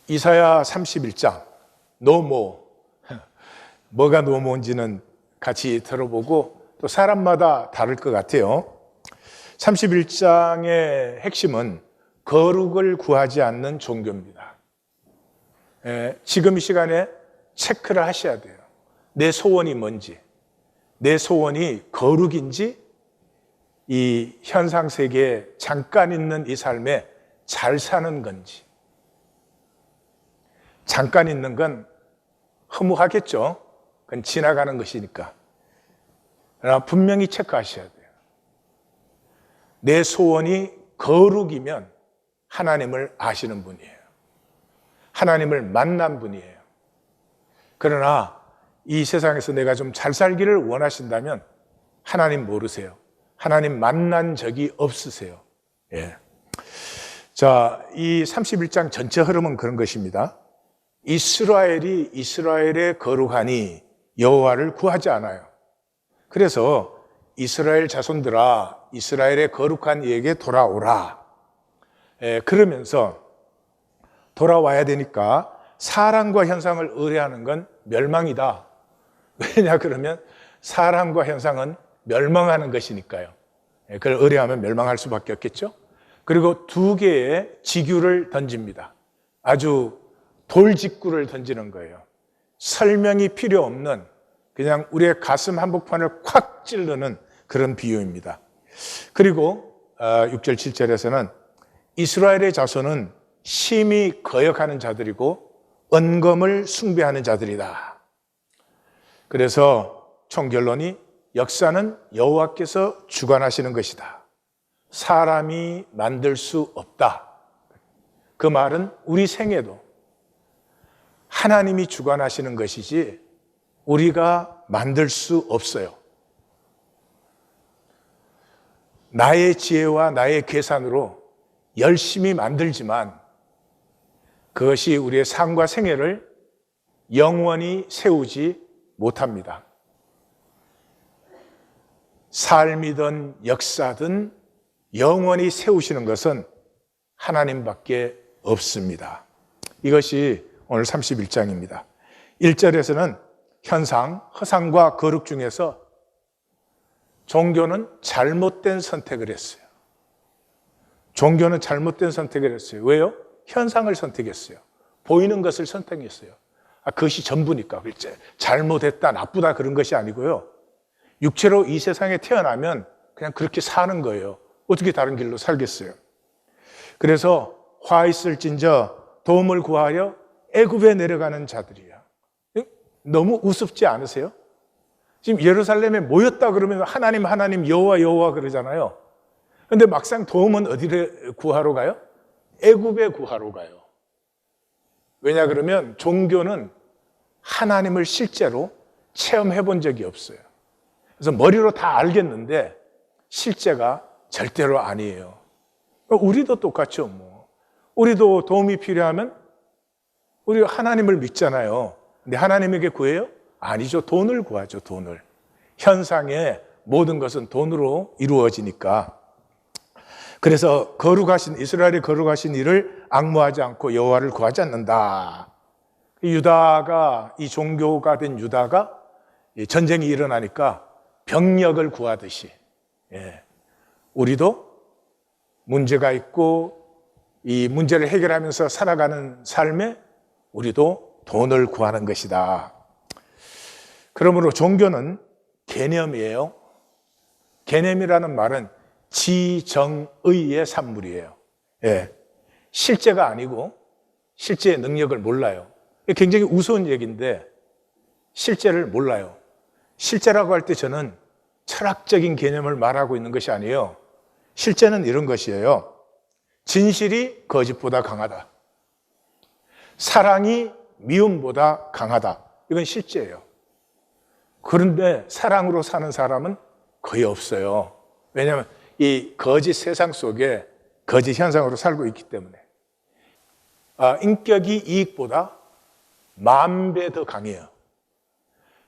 이사야 31장 노모, 뭐가 노모인지는 같이 들어보고 또 사람마다 다를 것 같아요. 31장의 핵심은 거룩을 구하지 않는 종교입니다. 지금 이 시간에 체크를 하셔야 돼요. 내 소원이 뭔지, 내 소원이 거룩인지, 이 현상 세계에 잠깐 있는 이 삶에 잘 사는 건지. 잠깐 있는 건 허무하겠죠. 그건 지나가는 것이니까. 그러나 분명히 체크하셔야 돼요. 내 소원이 거룩이면 하나님을 아시는 분이에요. 하나님을 만난 분이에요. 그러나 이 세상에서 내가 좀 잘 살기를 원하신다면 하나님 모르세요. 하나님 만난 적이 없으세요. 예. 자, 이 31장 전체 흐름은 그런 것입니다. 이스라엘이 이스라엘의 거룩하니 여호와를 구하지 않아요. 그래서 이스라엘 자손들아, 이스라엘의 거룩한 이에게 돌아오라. 그러면서 돌아와야 되니까 사람과 현상을 의뢰하는 건 멸망이다. 왜냐 그러면 사람과 현상은 멸망하는 것이니까요. 그걸 의뢰하면 멸망할 수밖에 없겠죠. 그리고 두 개의 지규를 던집니다. 아주 돌직구를 던지는 거예요. 설명이 필요 없는 그냥 우리의 가슴 한복판을 콱 찌르는 그런 비유입니다. 그리고 6절 7절에서는 이스라엘의 자손은 심히 거역하는 자들이고 언검을 숭배하는 자들이다. 그래서 총결론이 역사는 여호와께서 주관하시는 것이다. 사람이 만들 수 없다. 그 말은 우리 생애도 하나님이 주관하시는 것이지 우리가 만들 수 없어요. 나의 지혜와 나의 계산으로 열심히 만들지만 그것이 우리의 삶과 생애를 영원히 세우지 못합니다. 삶이든 역사든 영원히 세우시는 것은 하나님밖에 없습니다. 이것이 오늘 31장입니다. 1절에서는 현상, 허상과 거룩 중에서 종교는 잘못된 선택을 했어요. 종교는 잘못된 선택을 했어요. 왜요? 현상을 선택했어요. 보이는 것을 선택했어요. 그것이 전부니까. 잘못했다, 나쁘다 그런 것이 아니고요. 육체로 이 세상에 태어나면 그냥 그렇게 사는 거예요. 어떻게 다른 길로 살겠어요? 그래서 화 있을진저 도움을 구하여 애굽에 내려가는 자들이야. 너무 우습지 않으세요? 지금 예루살렘에 모였다 그러면 하나님 하나님 여호와 여호와 그러잖아요. 그런데 막상 도움은 어디를 구하러 가요? 애굽에 구하러 가요. 왜냐 그러면 종교는 하나님을 실제로 체험해 본 적이 없어요. 그래서 머리로 다 알겠는데 실제가 절대로 아니에요. 우리도 똑같죠. 우리도 도움이 필요하면 우리 하나님을 믿잖아요. 근데 하나님에게 구해요? 아니죠. 돈을 구하죠. 돈을. 현상의 모든 것은 돈으로 이루어지니까. 그래서 거룩하신 이스라엘이 거룩하신 이를 앙모하지 않고 여호와를 구하지 않는다. 유다가 이 종교가 된 유다가 전쟁이 일어나니까 병력을 구하듯이 우리도 문제가 있고 이 문제를 해결하면서 살아가는 삶에 우리도 돈을 구하는 것이다. 그러므로 종교는 개념이에요. 개념이라는 말은 지정의의 산물이에요. 실제가 아니고 실제의 능력을 몰라요. 굉장히 우스운 얘기인데 실제를 몰라요. 실제라고 할 때 저는 철학적인 개념을 말하고 있는 것이 아니에요. 실제는 이런 것이에요. 진실이 거짓보다 강하다. 사랑이 미움보다 강하다. 이건 실제예요. 그런데 사랑으로 사는 사람은 거의 없어요. 왜냐하면 이 거짓 세상 속에 거짓 현상으로 살고 있기 때문에. 인격이 이익보다 10,000배 더 강해요.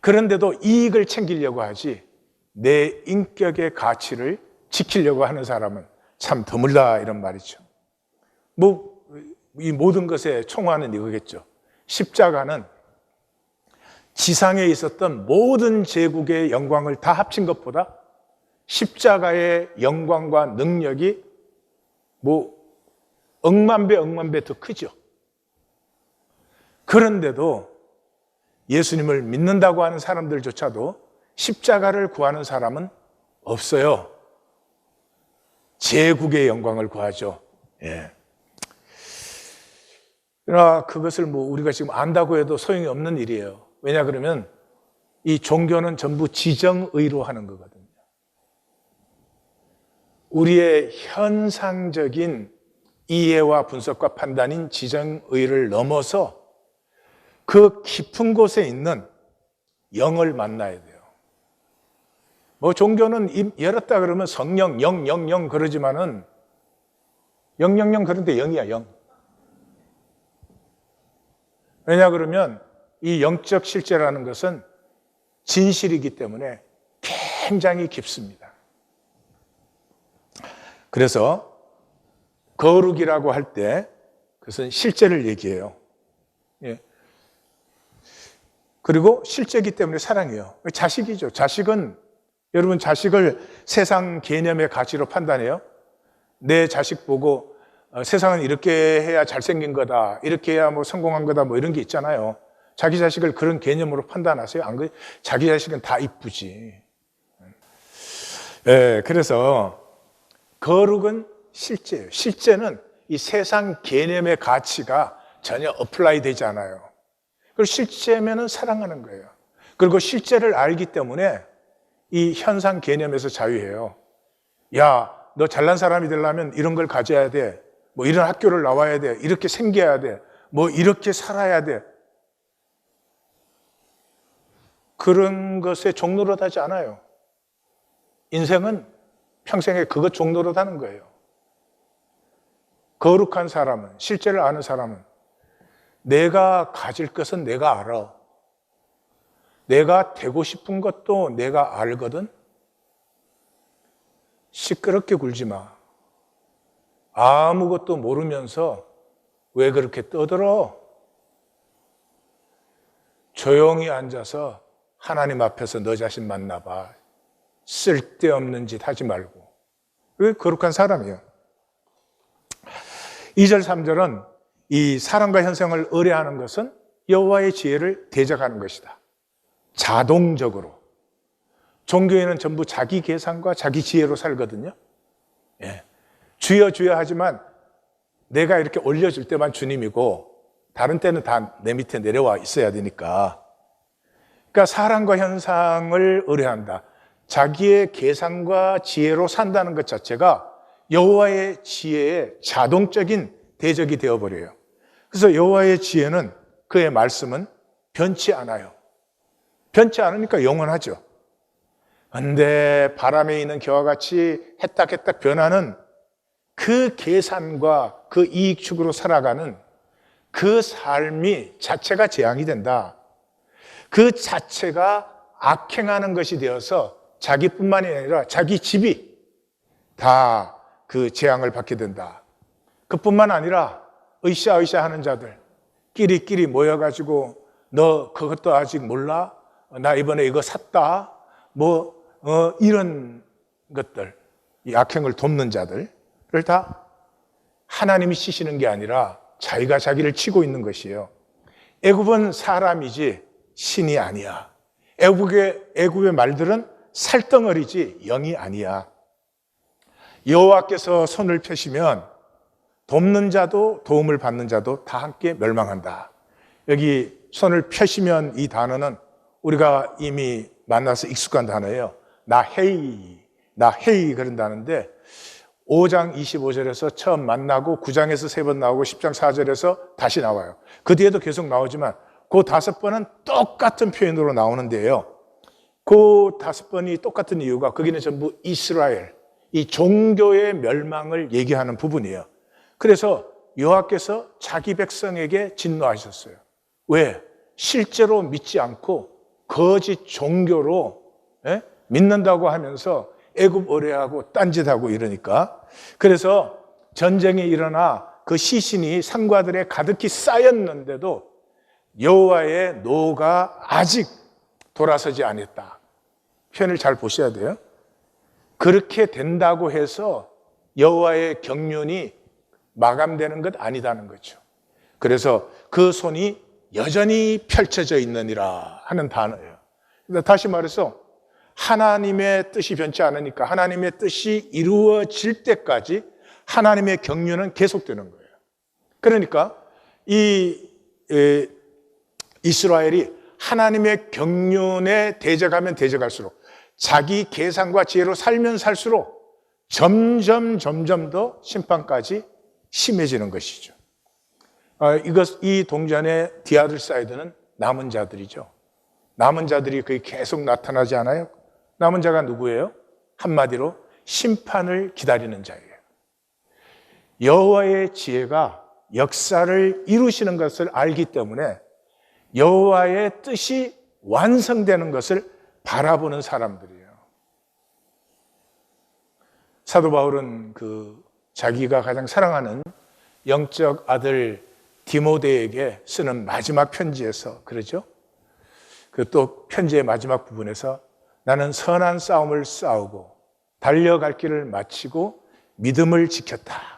그런데도 이익을 챙기려고 하지 내 인격의 가치를 지키려고 하는 사람은 참 드물다 이런 말이죠. 이 모든 것의 총화는 이거겠죠. 십자가는 지상에 있었던 모든 제국의 영광을 다 합친 것보다 십자가의 영광과 능력이 억만 배 더 크죠. 그런데도 예수님을 믿는다고 하는 사람들조차도 십자가를 구하는 사람은 없어요. 제국의 영광을 구하죠. 예. 그러나 그것을 우리가 지금 안다고 해도 소용이 없는 일이에요. 왜냐 그러면 이 종교는 전부 지정의로 하는 거거든요. 우리의 현상적인 이해와 분석과 판단인 지정의를 넘어서 그 깊은 곳에 있는 영을 만나야 돼요. 종교는 입 열었다 그러면 성령, 영 그러지만은 영 그런데 영이야, 영. 왜냐 그러면 이 영적 실제라는 것은 진실이기 때문에 굉장히 깊습니다. 그래서 거룩이라고 할 때 그것은 실제를 얘기해요. 예. 그리고 실제이기 때문에 사랑해요. 자식이죠. 자식은 여러분 자식을 세상 개념의 가치로 판단해요. 내 자식 보고 세상은 이렇게 해야 잘생긴 거다, 이렇게 해야 성공한 거다, 이런 게 있잖아요. 자기 자식을 그런 개념으로 판단하세요? 안 그래요? 자기 자식은 다 이쁘지. 예, 그래서 거룩은 실제예요. 실제는 이 세상 개념의 가치가 전혀 어플라이 되지 않아요. 그리고 실제면은 사랑하는 거예요. 그리고 실제를 알기 때문에 이 현상 개념에서 자유해요. 야, 너 잘난 사람이 되려면 이런 걸 가져야 돼. 이런 학교를 나와야 돼. 이렇게 생겨야 돼. 이렇게 살아야 돼. 그런 것에 종노릇하지 않아요. 인생은 평생에 그것 종노릇하는 거예요. 거룩한 사람은, 실제를 아는 사람은 내가 가질 것은 내가 알아. 내가 되고 싶은 것도 내가 알거든. 시끄럽게 굴지 마. 아무것도 모르면서 왜 그렇게 떠들어? 조용히 앉아서 하나님 앞에서 너 자신 만나봐. 쓸데없는 짓 하지 말고. 그게 거룩한 사람이에요. 2절, 3절은 이 사랑과 현상을 의뢰하는 것은 여호와의 지혜를 대적하는 것이다. 자동적으로. 종교에는 전부 자기 계산과 자기 지혜로 살거든요. 예. 주여 주여 하지만 내가 이렇게 올려줄 때만 주님이고 다른 때는 다 내 밑에 내려와 있어야 되니까. 그러니까 사랑과 현상을 의뢰한다. 자기의 계산과 지혜로 산다는 것 자체가 여호와의 지혜의 자동적인 대적이 되어버려요. 그래서 여호와의 지혜는, 그의 말씀은 변치 않아요. 변치 않으니까 영원하죠. 그런데 바람에 있는 겨와 같이 해딱해딱 변하는 그 계산과 그 이익축으로 살아가는 그 삶이 자체가 재앙이 된다. 그 자체가 악행하는 것이 되어서 자기뿐만이 아니라 자기 집이 다 그 재앙을 받게 된다. 그뿐만 아니라 으쌰으쌰 하는 자들 끼리끼리 모여가지고 너 그것도 아직 몰라? 나 이번에 이거 샀다. 이런 것들, 이 악행을 돕는 자들을 다 하나님이 치시는 게 아니라 자기가 자기를 치고 있는 것이에요. 애굽은 사람이지 신이 아니야. 애굽의 말들은 살덩어리지 영이 아니야. 여호와께서 손을 펴시면 돕는 자도 도움을 받는 자도 다 함께 멸망한다. 여기 손을 펴시면 이 단어는 우리가 이미 만나서 익숙한 단어예요. 나 헤이 그런다는데 5장 25절에서 처음 만나고 9장에서 3번 나오고 10장 4절에서 다시 나와요. 그 뒤에도 계속 나오지만 그 5번은 똑같은 표현으로 나오는데요. 그 5번이 똑같은 이유가 거기는 전부 이스라엘, 이 종교의 멸망을 얘기하는 부분이에요. 그래서 여호와께서 자기 백성에게 진노하셨어요. 왜? 실제로 믿지 않고 거짓 종교로 믿는다고 하면서 애굽 의뢰하고 딴짓하고 이러니까. 그래서 전쟁이 일어나 그 시신이 상과들에 가득히 쌓였는데도 여호와의 노가 아직 돌아서지 않았다. 표현을 잘 보셔야 돼요. 그렇게 된다고 해서 여호와의 경륜이 마감되는 것 아니다는 거죠. 그래서 그 손이 여전히 펼쳐져 있느니라 하는 단어예요. 다시 말해서 하나님의 뜻이 변치 않으니까 하나님의 뜻이 이루어질 때까지 하나님의 경륜은 계속되는 거예요. 그러니까 이스라엘이 하나님의 경륜에 대적하면 대적할수록 자기 계산과 지혜로 살면 살수록 점점 더 심판까지 심해지는 것이죠. 이 동전의 디아들 사이드는 남은 자들이죠. 남은 자들이 거의 계속 나타나지 않아요? 남은 자가 누구예요? 한마디로 심판을 기다리는 자예요. 여호와의 지혜가 역사를 이루시는 것을 알기 때문에 여호와의 뜻이 완성되는 것을 바라보는 사람들이에요. 사도 바울은 자기가 가장 사랑하는 영적 아들 디모데에게 쓰는 마지막 편지에서 그러죠. 또 편지의 마지막 부분에서 나는 선한 싸움을 싸우고 달려갈 길을 마치고 믿음을 지켰다.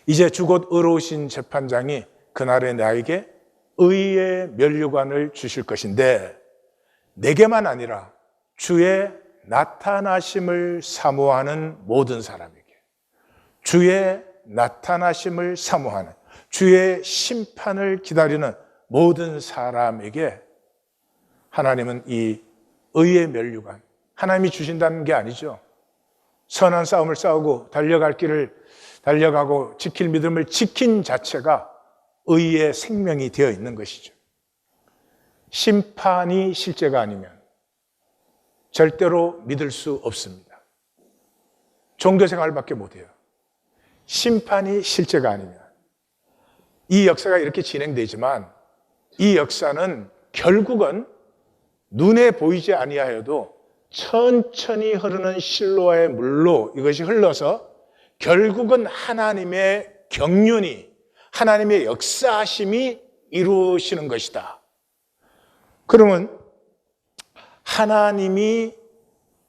이제 주곧 의로우신 재판장이 그날에 나에게 의의 면류관을 주실 것인데 내게만 아니라 주의 나타나심을 사모하는 모든 사람에게, 주의 나타나심을 사모하는, 주의 심판을 기다리는 모든 사람에게 하나님은 이 의의 면류관, 하나님이 주신다는 게 아니죠. 선한 싸움을 싸우고 달려갈 길을 달려가고 지킬 믿음을 지킨 자체가 의의 생명이 되어 있는 것이죠. 심판이 실제가 아니면 절대로 믿을 수 없습니다. 종교생활밖에 못해요. 심판이 실제가 아니면. 이 역사가 이렇게 진행되지만 이 역사는 결국은 눈에 보이지 아니하여도 천천히 흐르는 실로와의 물로 이것이 흘러서 결국은 하나님의 경륜이, 하나님의 역사하심이 이루어지는 것이다. 그러면 하나님이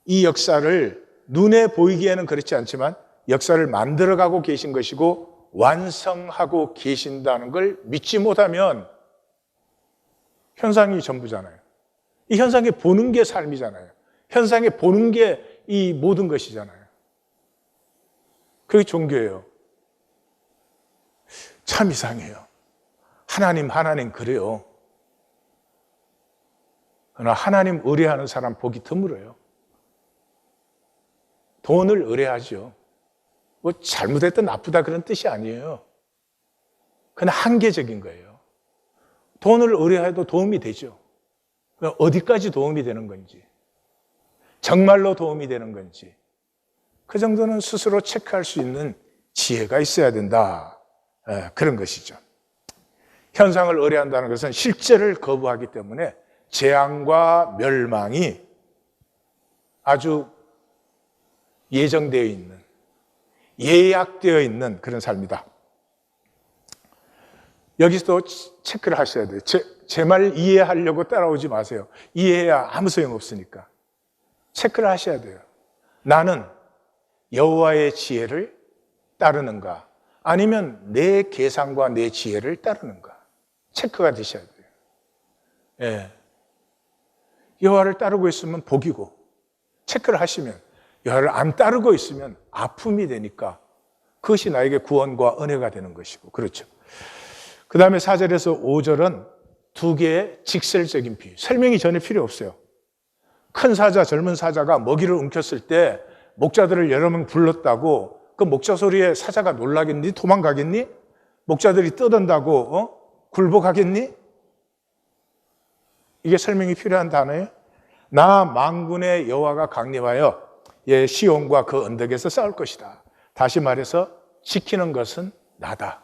이 역사를 눈에 보이기에는 그렇지 않지만 역사를 만들어가고 계신 것이고 완성하고 계신다는 걸 믿지 못하면 현상이 전부잖아요. 이 현상에 보는 게 삶이잖아요. 현상에 보는 게 이 모든 것이잖아요. 그게 종교예요. 참 이상해요. 하나님 그래요. 그러나 하나님 의뢰하는 사람 보기 드물어요. 돈을 의뢰하죠. 뭐 잘못했다 나쁘다 그런 뜻이 아니에요. 그냥 한계적인 거예요. 돈을 의뢰해도 도움이 되죠. 어디까지 도움이 되는 건지, 정말로 도움이 되는 건지 그 정도는 스스로 체크할 수 있는 지혜가 있어야 된다. 그런 것이죠. 현상을 의뢰한다는 것은 실제를 거부하기 때문에 재앙과 멸망이 아주 예정되어 있는, 예약되어 있는 그런 삶이다. 여기서도 체크를 하셔야 돼요. 제 말 이해하려고 따라오지 마세요. 이해해야 아무 소용없으니까. 체크를 하셔야 돼요. 나는 여호와의 지혜를 따르는가? 아니면 내 계산과 내 지혜를 따르는가? 체크가 되셔야 돼요. 예. 여호와를 따르고 있으면 복이고, 체크를 하시면 여호와를 안 따르고 있으면 아픔이 되니까 그것이 나에게 구원과 은혜가 되는 것이고, 그렇죠. 그 다음에 4절에서 5절은 두 개의 직설적인 비유. 설명이 전혀 필요 없어요. 큰 사자, 젊은 사자가 먹이를 움켰을 때 목자들을 여러 명 불렀다고 그 목자 소리에 사자가 놀라겠니? 도망가겠니? 목자들이 떠든다고 굴복하겠니? 이게 설명이 필요한 단어예요. 나 만군의 여호와가 강림하여 시온과 그 언덕에서 싸울 것이다. 다시 말해서 지키는 것은 나다.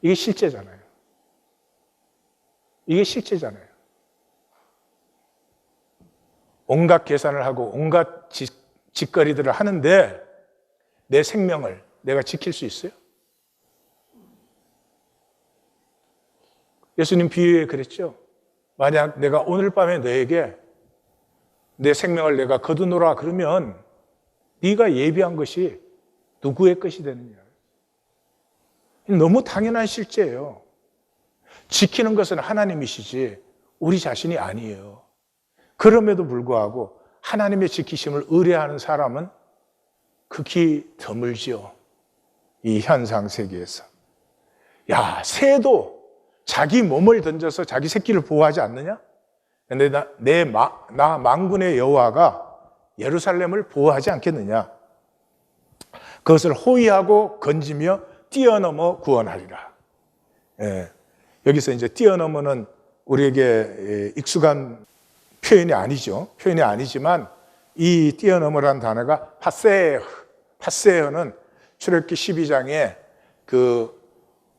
이게 실제잖아요. 이게 실제잖아요. 온갖 계산을 하고 온갖 짓거리들을 하는데 내 생명을, 내가 지킬 수 있어요? 예수님 비유에 그랬죠. 만약 내가 오늘 밤에 너에게 내 생명을 내가 거두노라 그러면 네가 예비한 것이 누구의 것이 되느냐. 너무 당연한 실제예요. 지키는 것은 하나님이시지 우리 자신이 아니에요. 그럼에도 불구하고 하나님의 지키심을 의뢰하는 사람은 극히 드물지요. 이 현상 세계에서. 야, 새도 자기 몸을 던져서 자기 새끼를 보호하지 않느냐? 근데 나 만군의 여호와가 예루살렘을 보호하지 않겠느냐? 그것을 호위하고 건지며 뛰어넘어 구원하리라. 예, 여기서 이제 뛰어넘어는 우리에게 익숙한 표현이 아니죠. 표현이 아니지만 이 뛰어넘으라는 단어가 파세어는 출애굽기 12장에 그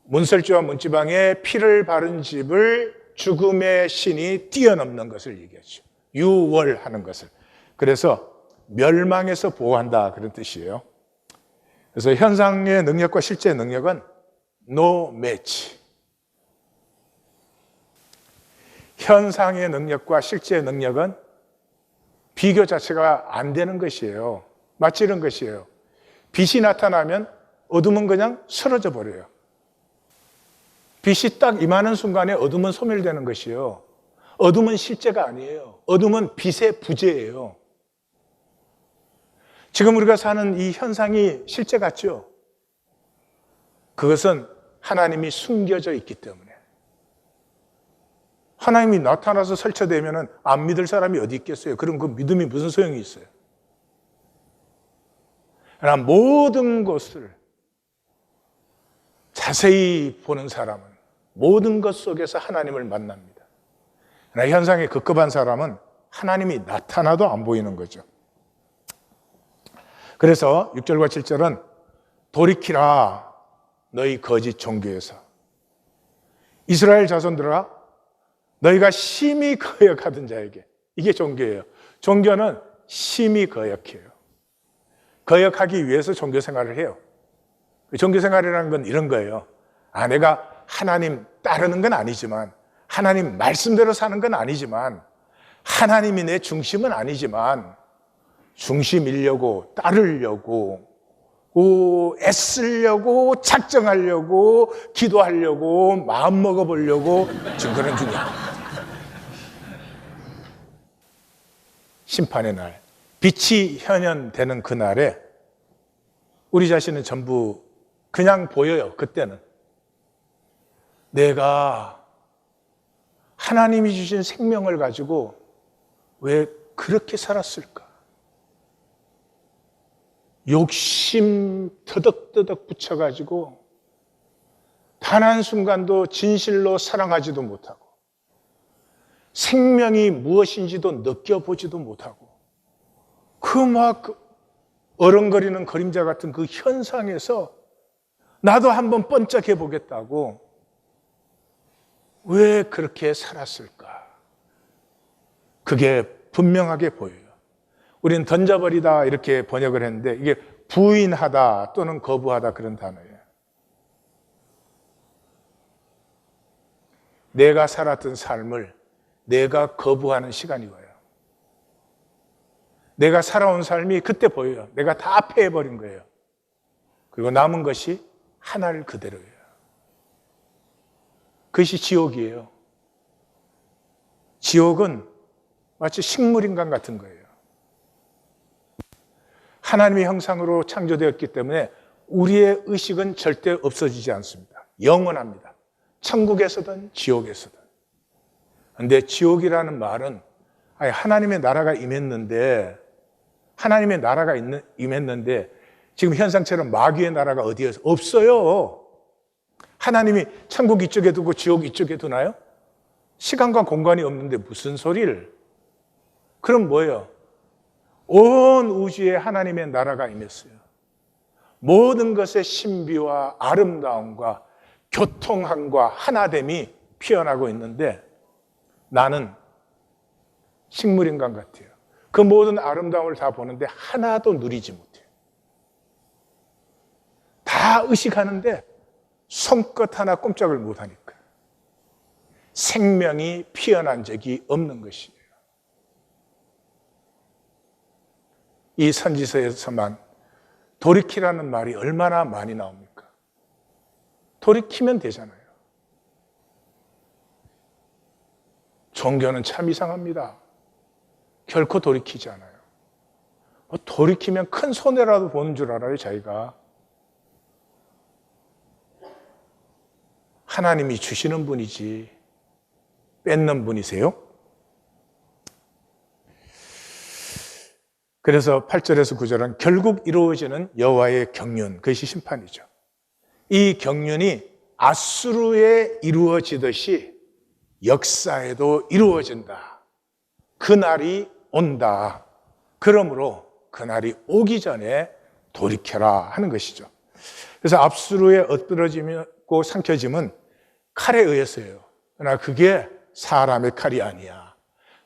문설주와 문지방에 피를 바른 집을 죽음의 신이 뛰어넘는 것을 얘기하죠. 유월하는 것을. 그래서 멸망에서 보호한다 그런 뜻이에요. 그래서 현상의 능력과 실제의 능력은 no match. 현상의 능력과 실제의 능력은 비교 자체가 안 되는 것이에요. 마치 이런 것이에요. 빛이 나타나면 어둠은 그냥 사라져 버려요. 빛이 딱 임하는 순간에 어둠은 소멸되는 것이에요. 어둠은 실제가 아니에요. 어둠은 빛의 부재예요. 지금 우리가 사는 이 현상이 실제 같죠? 그것은 하나님이 숨겨져 있기 때문에. 하나님이 나타나서 설쳐되면 안 믿을 사람이 어디 있겠어요? 그럼 그 믿음이 무슨 소용이 있어요? 그러나 모든 것을 자세히 보는 사람은 모든 것 속에서 하나님을 만납니다. 그러나 현상에 급급한 사람은 하나님이 나타나도 안 보이는 거죠. 그래서 6절과 7절은 돌이키라 너희 거짓 종교에서 이스라엘 자손들아 너희가 심히 거역하던 자에게. 이게 종교예요. 종교는 심히 거역해요. 거역하기 위해서 종교 생활을 해요. 종교 생활이라는 건 이런 거예요. 내가 하나님 따르는 건 아니지만, 하나님 말씀대로 사는 건 아니지만, 하나님이 내 중심은 아니지만 중심이려고 따르려고 애쓰려고 작정하려고 기도하려고 마음 먹어보려고 증거는 중이야. 심판의 날, 빛이 현현되는 그날에 우리 자신은 전부 그냥 보여요. 그때는 내가 하나님이 주신 생명을 가지고 왜 그렇게 살았을까? 욕심 터덕터덕 붙여가지고 단 한순간도 진실로 사랑하지도 못하고 생명이 무엇인지도 느껴보지도 못하고 그 막 어른거리는 그림자 같은 그 현상에서 나도 한번 번쩍해 보겠다고 왜 그렇게 살았을까? 그게 분명하게 보여요. 우리는 던져버리다 이렇게 번역을 했는데 이게 부인하다 또는 거부하다 그런 단어예요. 내가 살았던 삶을 내가 거부하는 시간이 와요. 내가 살아온 삶이 그때 보여요. 내가 다 패해버린 거예요. 그리고 남은 것이 하나를 그대로예요. 그것이 지옥이에요. 지옥은 마치 식물인간 같은 거예요. 하나님의 형상으로 창조되었기 때문에 우리의 의식은 절대 없어지지 않습니다. 영원합니다. 천국에서든 지옥에서든. 그런데 지옥이라는 말은 하나님의 나라가 임했는데 지금 현상처럼 마귀의 나라가 어디에 없어요. 하나님이 천국 이쪽에 두고 지옥 이쪽에 두나요? 시간과 공간이 없는데 무슨 소리를? 그럼 뭐예요? 온 우주에 하나님의 나라가 임했어요. 모든 것의 신비와 아름다움과 교통함과 하나됨이 피어나고 있는데 나는 식물인간 같아요. 그 모든 아름다움을 다 보는데 하나도 누리지 못해요. 다 의식하는데 손끝 하나 꼼짝을 못하니까 생명이 피어난 적이 없는 것이에요. 이 선지서에서만 돌이키라는 말이 얼마나 많이 나옵니까? 돌이키면 되잖아요. 종교는 참 이상합니다. 결코 돌이키지 않아요. 돌이키면 큰 손해라도 보는 줄 알아요, 자기가. 하나님이 주시는 분이지 뺏는 분이세요? 그래서 8절에서 9절은 결국 이루어지는 여호와의 경륜, 그것이 심판이죠. 이 경륜이 앗수르에 이루어지듯이 역사에도 이루어진다. 그날이 온다. 그러므로 그날이 오기 전에 돌이켜라 하는 것이죠. 그래서 앗수르에 엎드러지고 삼켜짐은 칼에 의해서예요. 그러나 그게 사람의 칼이 아니야.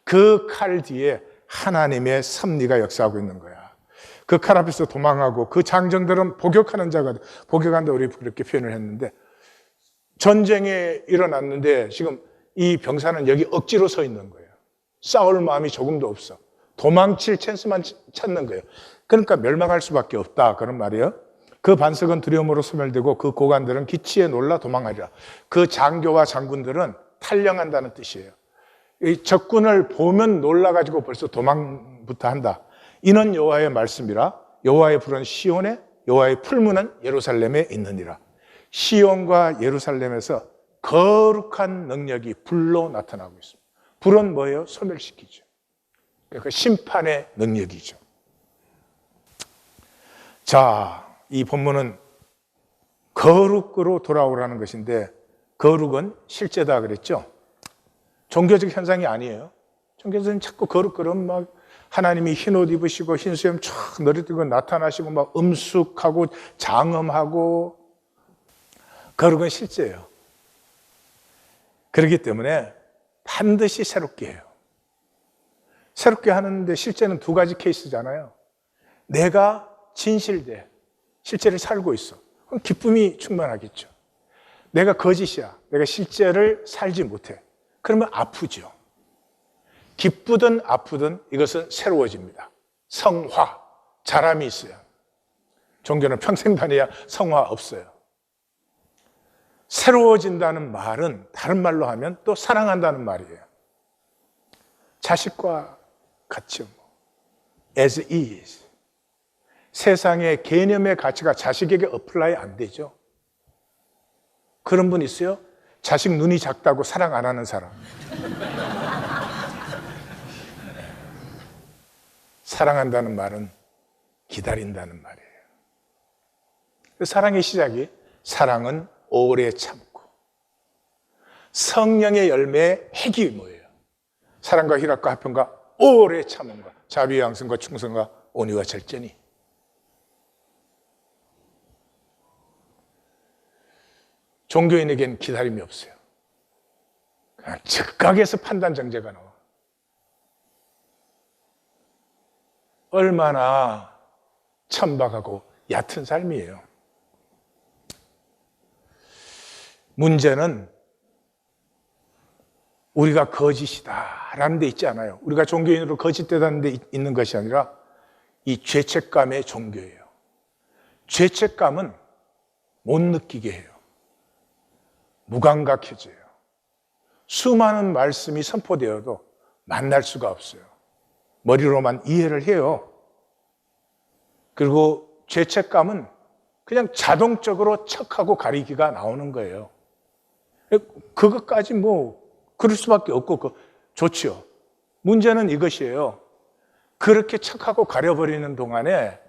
그 칼 뒤에 하나님의 섭리가 역사하고 있는 거야. 그 칼 앞에서 도망하고 그 장정들은 복역하는 자가 복역한다 우리 그렇게 표현을 했는데 전쟁이 일어났는데 지금 이 병사는 여기 억지로 서 있는 거예요. 싸울 마음이 조금도 없어. 도망칠 찬스만 찾는 거예요. 그러니까 멸망할 수밖에 없다 그런 말이에요. 그 반석은 두려움으로 소멸되고 그 고관들은 기치에 놀라 도망하리라. 그 장교와 장군들은 탈령한다는 뜻이에요. 이 적군을 보면 놀라가지고 벌써 도망부터 한다. 이는 여호와의 말씀이라. 여호와의 불은 시온에, 여호와의 풀무는 예루살렘에 있느니라. 시온과 예루살렘에서 거룩한 능력이 불로 나타나고 있습니다. 불은 뭐예요? 소멸시키죠. 그러니까 심판의 능력이죠. 자, 이 본문은 거룩으로 돌아오라는 것인데 거룩은 실제다 그랬죠. 종교적 현상이 아니에요. 종교적은 자꾸 거룩거리면 막 하나님이 흰 옷 입으시고 흰 수염 쫙 너리들고 나타나시고 막 음숙하고 장엄하고 거룩은 실제예요. 그렇기 때문에 반드시 새롭게 해요. 새롭게 하는데 실제는 두 가지 케이스잖아요. 내가 진실돼 실제를 살고 있어. 그럼 기쁨이 충만하겠죠. 내가 거짓이야. 내가 실제를 살지 못해. 그러면 아프죠. 기쁘든 아프든 이것은 새로워집니다. 성화, 자람이 있어요. 종교는 평생 다녀야 성화 없어요. 새로워진다는 말은 다른 말로 하면 또 사랑한다는 말이에요. 자식과 같이 as is. 세상의 개념의 가치가 자식에게 어플라이 안 되죠. 그런 분 있어요? 자식 눈이 작다고 사랑 안 하는 사람. 사랑한다는 말은 기다린다는 말이에요. 사랑의 시작이 사랑은 오래 참고 성령의 열매의 핵이 뭐예요? 사랑과 희락과 화평과 오래 참음과 자비와 양선과 충성과 온유와 절제니. 종교인에겐 기다림이 없어요. 그냥 즉각에서 판단 정죄가 나와. 얼마나 천박하고 얕은 삶이에요. 문제는 우리가 거짓이다라는 데 있지 않아요. 우리가 종교인으로 거짓되다는 데 있는 것이 아니라 이 죄책감의 종교예요. 죄책감은 못 느끼게 해요. 무감각해져요. 수많은 말씀이 선포되어도 만날 수가 없어요. 머리로만 이해를 해요. 그리고 죄책감은 그냥 자동적으로 척하고 가리기가 나오는 거예요. 그것까지 그럴 수밖에 없고 좋죠. 문제는 이것이에요. 그렇게 척하고 가려버리는 동안에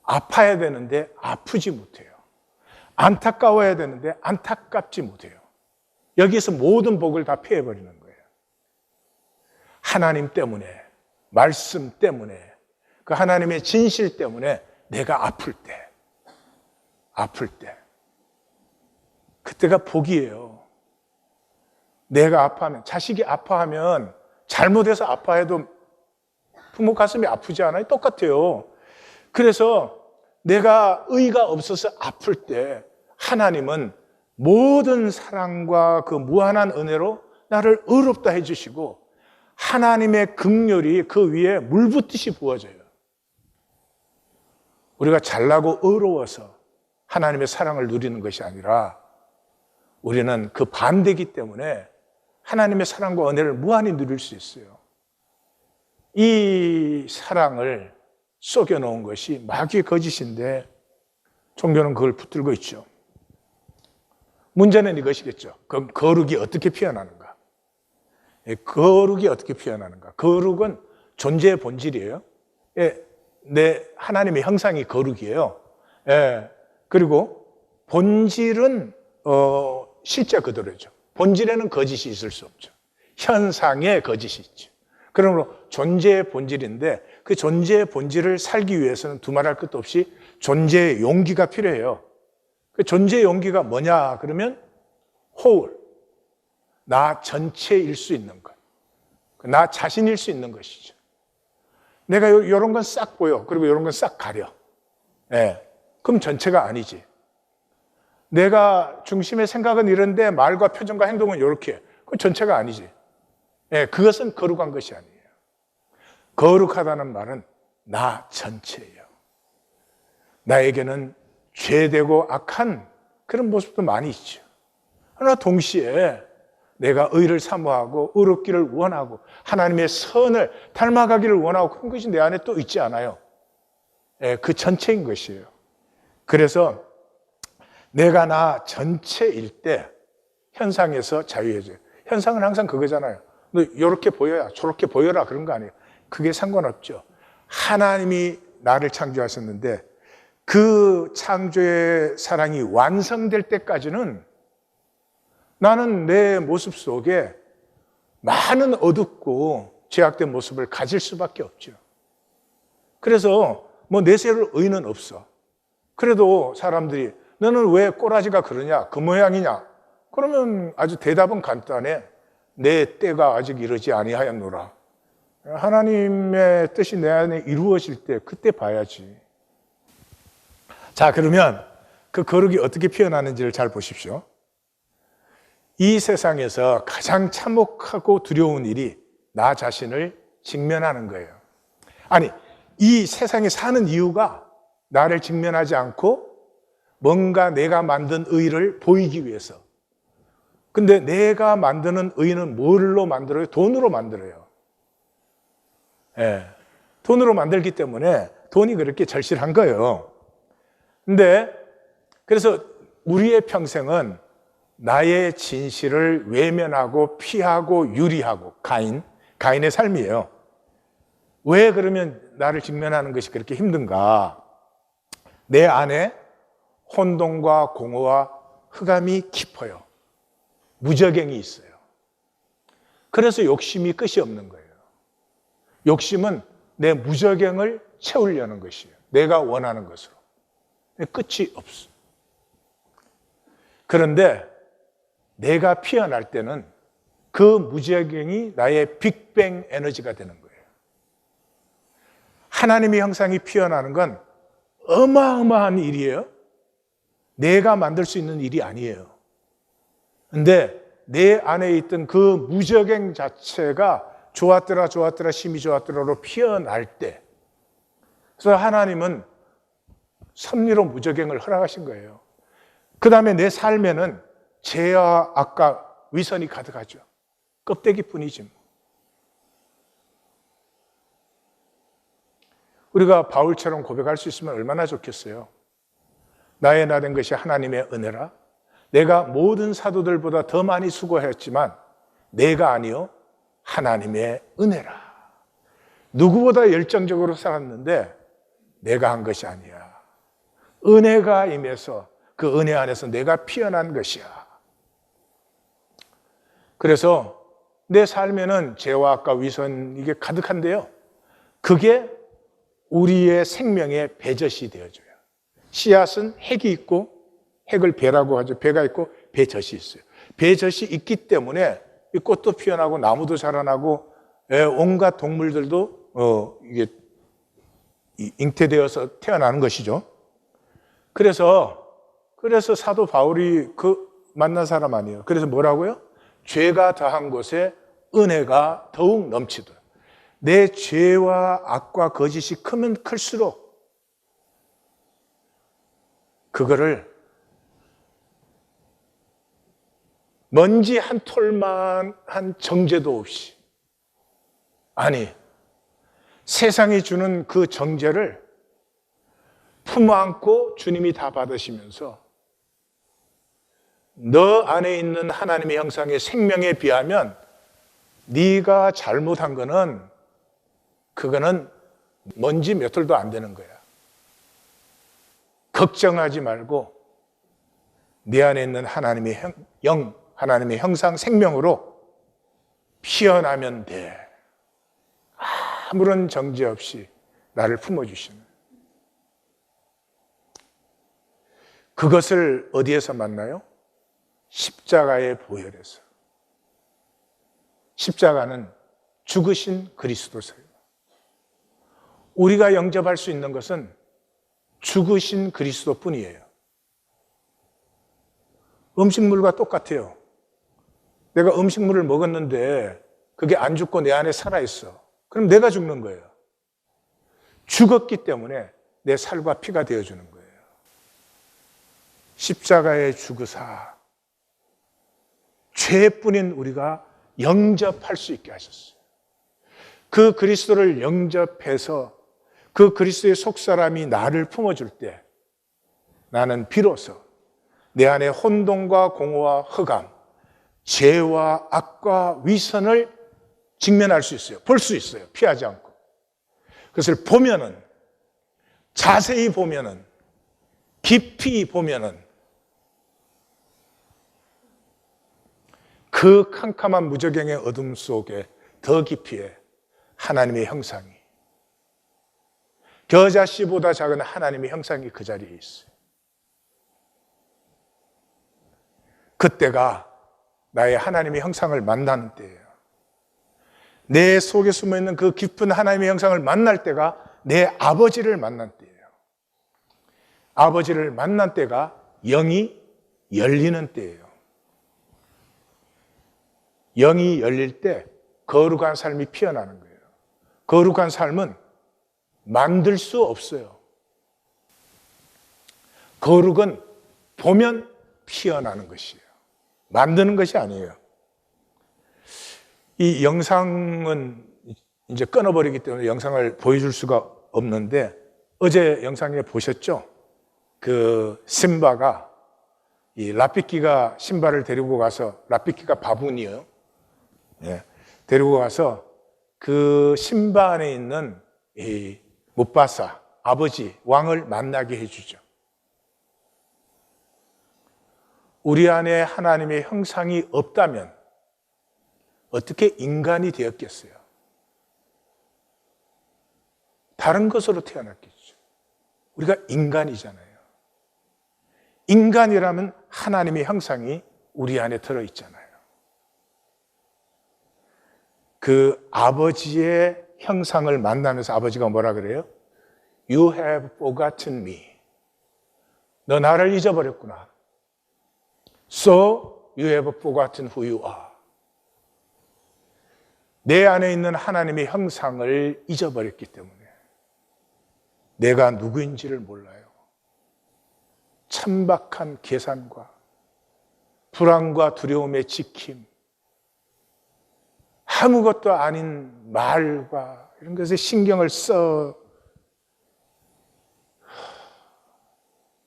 아파야 되는데 아프지 못해요. 안타까워야 되는데 안타깝지 못해요. 여기에서 모든 복을 다 피해버리는 거예요. 하나님 때문에, 말씀 때문에, 그 하나님의 진실 때문에 내가 아플 때, 그때가 복이에요. 내가 아파하면, 자식이 아파하면, 잘못해서 아파해도 부모 가슴이 아프지 않아요? 똑같아요. 그래서 내가 의가 없어서 아플 때 하나님은 모든 사랑과 그 무한한 은혜로 나를 의롭다 해주시고 하나님의 긍휼이 그 위에 물붓듯이 부어져요. 우리가 잘나고 의로워서 하나님의 사랑을 누리는 것이 아니라 우리는 그 반대이기 때문에 하나님의 사랑과 은혜를 무한히 누릴 수 있어요. 이 사랑을 속여놓은 것이 마귀의 거짓인데 종교는 그걸 붙들고 있죠. 문제는 이것이겠죠. 그럼 거룩이 어떻게 피어나는가? 거룩이 어떻게 피어나는가? 거룩은 존재의 본질이에요. 내 하나님의 형상이 거룩이에요. 그리고 본질은 실제 그대로죠. 본질에는 거짓이 있을 수 없죠. 현상에 거짓이 있죠. 그러므로 존재의 본질인데 그 존재의 본질을 살기 위해서는 두말할 것도 없이 존재의 용기가 필요해요. 그 존재의 용기가 뭐냐 그러면 whole, 나 전체일 수 있는 것, 나 자신일 수 있는 것이죠. 내가 이런 건 싹 보여, 그리고 이런 건 싹 가려. 그럼 전체가 아니지. 내가 중심의 생각은 이런데 말과 표정과 행동은 이렇게, 그건 전체가 아니지. 그것은 거룩한 것이 아니에요. 거룩하다는 말은 나 전체예요. 나에게는 죄되고 악한 그런 모습도 많이 있죠. 그러나 동시에 내가 의를 사모하고 의롭기를 원하고 하나님의 선을 닮아가기를 원하고 그런 것이 내 안에 또 있지 않아요. 그 전체인 것이에요. 그래서 내가 나 전체일 때 현상에서 자유해져요. 현상은 항상 그거잖아요. 너 이렇게 보여야 저렇게 보여라 그런 거 아니에요. 그게 상관없죠. 하나님이 나를 창조하셨는데 그 창조의 사랑이 완성될 때까지는 나는 내 모습 속에 많은 어둡고 죄악된 모습을 가질 수밖에 없죠. 그래서 뭐 내세울 의는 없어. 그래도 사람들이 너는 왜 꼬라지가 그러냐? 그 모양이냐? 그러면 아주 대답은 간단해. 내 때가 아직 이르지 아니하였노라. 하나님의 뜻이 내 안에 이루어질 때 그때 봐야지. 자, 그러면 그 거룩이 어떻게 피어나는지를 잘 보십시오. 이 세상에서 가장 참혹하고 두려운 일이 나 자신을 직면하는 거예요. 아니, 이 세상에 사는 이유가 나를 직면하지 않고 뭔가 내가 만든 의를 보이기 위해서. 근데 내가 만드는 의는 뭘로 만들어요? 돈으로 만들어요. 돈으로 만들기 때문에 돈이 그렇게 절실한 거예요. 근데 그래서 우리의 평생은 나의 진실을 외면하고 피하고 유리하고 가인의 삶이에요. 왜 그러면 나를 직면하는 것이 그렇게 힘든가? 내 안에 혼돈과 공허와 흑암이 깊어요. 무저갱이 있어요. 그래서 욕심이 끝이 없는 거예요. 욕심은 내 무저갱을 채우려는 것이에요. 내가 원하는 것으로. 끝이 없어. 그런데 내가 피어날 때는 그 무저갱이 나의 빅뱅 에너지가 되는 거예요. 하나님의 형상이 피어나는 건 어마어마한 일이에요. 내가 만들 수 있는 일이 아니에요. 근데 내 안에 있던 그 무저갱 자체가 좋았더라 심히 좋았더라로 피어날 때, 그래서 하나님은 섭리로 무저갱을 허락하신 거예요. 그 다음에 내 삶에는 죄와 악과 위선이 가득하죠. 껍데기뿐이지 뭐. 우리가 바울처럼 고백할 수 있으면 얼마나 좋겠어요. 나의 나 된 것이 하나님의 은혜라. 내가 모든 사도들보다 더 많이 수고했지만 내가 아니요 하나님의 은혜라. 누구보다 열정적으로 살았는데 내가 한 것이 아니야. 은혜가 임해서 그 은혜 안에서 내가 피어난 것이야. 그래서 내 삶에는 죄와 악과 위선 이게 가득한데요. 그게 우리의 생명의 배젖이 되어줘요. 씨앗은 핵이 있고 핵을 배라고 하죠. 배가 있고 배젖이 있어요. 배젖이 있기 때문에 이 꽃도 피어나고 나무도 자라나고 온갖 동물들도 이게 잉태되어서 태어나는 것이죠. 그래서 사도 바울이 만난 사람 아니에요. 그래서 뭐라고요? 죄가 더한 곳에 은혜가 더욱 넘치도록. 내 죄와 악과 거짓이 크면 클수록 그거를 먼지 한 톨만 한 정죄도 없이, 아니 세상이 주는 그 정죄를 품어안고 주님이 다 받으시면서 너 안에 있는 하나님의 형상의 생명에 비하면 네가 잘못한 그거는 먼지 몇 톨도 안 되는 거야. 걱정하지 말고 네 안에 있는 하나님의 하나님의 형상 생명으로 피어나면 돼. 아무런 정죄 없이 나를 품어주시는. 그것을 어디에서 만나요? 십자가의 보혈에서. 십자가는 죽으신 그리스도세요. 우리가 영접할 수 있는 것은 죽으신 그리스도뿐이에요. 음식물과 똑같아요. 내가 음식물을 먹었는데 그게 안 죽고 내 안에 살아있어. 그럼 내가 죽는 거예요. 죽었기 때문에 내 살과 피가 되어주는 거예요. 십자가에 죽으사 죄뿐인 우리가 영접할 수 있게 하셨어요. 그 그리스도를 영접해서 그 그리스도의 속사람이 나를 품어줄 때 나는 비로소 내 안에 혼돈과 공허와 흑암, 죄와 악과 위선을 직면할 수 있어요. 볼 수 있어요. 피하지 않고. 그것을 보면은, 자세히 보면은, 깊이 보면은 그 캄캄한 무저갱의 어둠 속에 더 깊이에 하나님의 형상이, 겨자씨보다 작은 하나님의 형상이 그 자리에 있어요. 그때가 나의 하나님의 형상을 만나는 때예요. 내 속에 숨어있는 그 깊은 하나님의 형상을 만날 때가 내 아버지를 만난 때예요. 아버지를 만난 때가 영이 열리는 때예요. 영이 열릴 때 거룩한 삶이 피어나는 거예요. 거룩한 삶은 만들 수 없어요. 거룩은 보면 피어나는 것이에요. 만드는 것이 아니에요. 이 영상은 이제 끊어버리기 때문에 영상을 보여줄 수가 없는데, 어제 영상에 보셨죠? 그 심바가, 이 라피키가 심바를 데리고 가서, 라피키가 바분이에요. 예, 데리고 가서 그 심바 안에 있는 이 무파사, 아버지, 왕을 만나게 해주죠. 우리 안에 하나님의 형상이 없다면 어떻게 인간이 되었겠어요? 다른 것으로 태어났겠죠. 우리가 인간이잖아요. 인간이라면 하나님의 형상이 우리 안에 들어있잖아요. 그 아버지의 형상을 만나면서 아버지가 뭐라 그래요? You have forgotten me. 너 나를 잊어버렸구나. So you have forgotten who you are. 내 안에 있는 하나님의 형상을 잊어버렸기 때문에 내가 누구인지를 몰라요. 천박한 계산과 불안과 두려움의 지킴, 아무것도 아닌 말과 이런 것에 신경을 써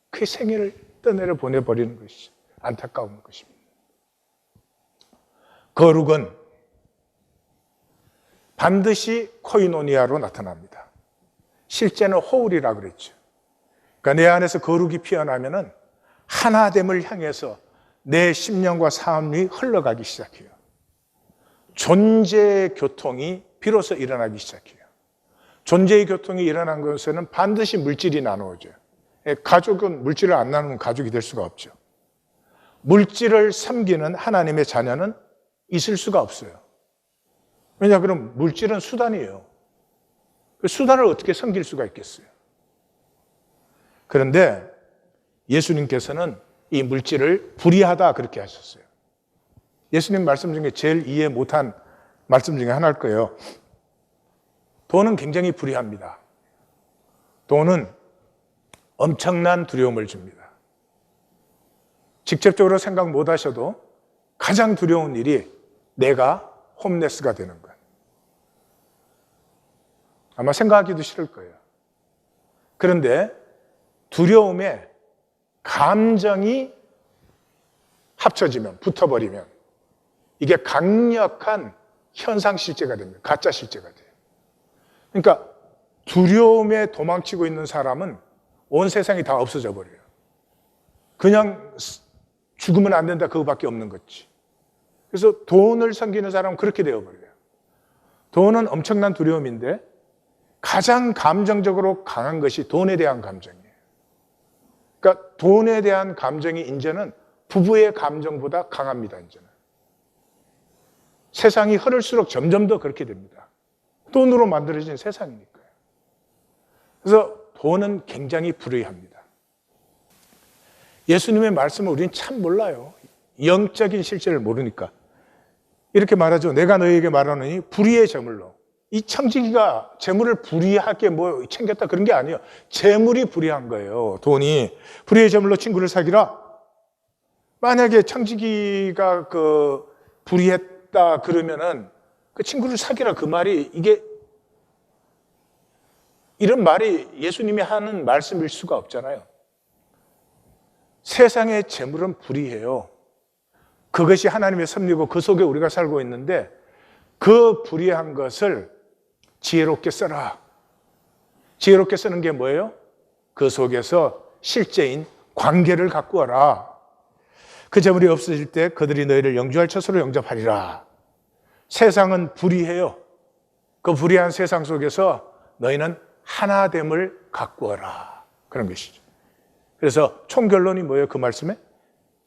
그 생애를 떠내려 보내버리는 것이 안타까운 것입니다. 거룩은 반드시 코이노니아로 나타납니다. 실제는 호울이라고 그랬죠. 그러니까 내 안에서 거룩이 피어나면은 하나됨을 향해서 내 심령과 삶이 흘러가기 시작해요. 존재의 교통이 비로소 일어나기 시작해요. 존재의 교통이 일어난 것에는 반드시 물질이 나누어져요. 가족은 물질을 안 나누면 가족이 될 수가 없죠. 물질을 섬기는 하나님의 자녀는 있을 수가 없어요. 왜냐, 그럼 물질은 수단이에요. 그 수단을 어떻게 섬길 수가 있겠어요? 그런데 예수님께서는 이 물질을 불의하다 그렇게 하셨어요. 예수님 말씀 중에 제일 이해 못한 말씀 중에 하나일 거예요. 돈은 굉장히 불의합니다. 돈은 엄청난 두려움을 줍니다. 직접적으로 생각 못 하셔도 가장 두려운 일이 내가 홈레스가 되는 것. 아마 생각하기도 싫을 거예요. 그런데 두려움에 감정이 합쳐지면, 붙어버리면 이게 강력한 현상실제가 됩니다. 가짜 실제가 돼요. 그러니까 두려움에 도망치고 있는 사람은 온 세상이 다 없어져 버려요. 그냥 죽으면 안 된다 그거밖에 없는 거지. 그래서 돈을 섬기는 사람은 그렇게 되어버려요. 돈은 엄청난 두려움인데 가장 감정적으로 강한 것이 돈에 대한 감정이에요. 그러니까 돈에 대한 감정이 이제는 부부의 감정보다 강합니다. 이제는. 세상이 흐를수록 점점 더 그렇게 됩니다. 돈으로 만들어진 세상이니까요. 그래서 돈은 굉장히 불의합니다. 예수님의 말씀을 우리는 참 몰라요. 영적인 실제를 모르니까. 이렇게 말하죠. 내가 너희에게 말하노니 불의의 재물로. 이 청지기가 재물을 불의하게 뭐 챙겼다 그런 게 아니에요. 재물이 불의한 거예요. 돈이. 불의의 재물로 친구를 사귀라. 만약에 청지기가 불의했다 그러면은 그 친구를 사귀라 그 말이 이게 이런 말이 예수님이 하는 말씀일 수가 없잖아요. 세상의 재물은 불의해요. 그것이 하나님의 섭리고 그 속에 우리가 살고 있는데 그 불의한 것을 지혜롭게 써라. 지혜롭게 쓰는 게 뭐예요? 그 속에서 실제인 관계를 갖고 와라. 그 재물이 없어질 때 그들이 너희를 영주할 처소로 영접하리라. 세상은 불의해요. 그 불의한 세상 속에서 너희는 하나됨을 갖고 와라. 그런 것이죠. 그래서 총결론이 뭐예요? 그 말씀에?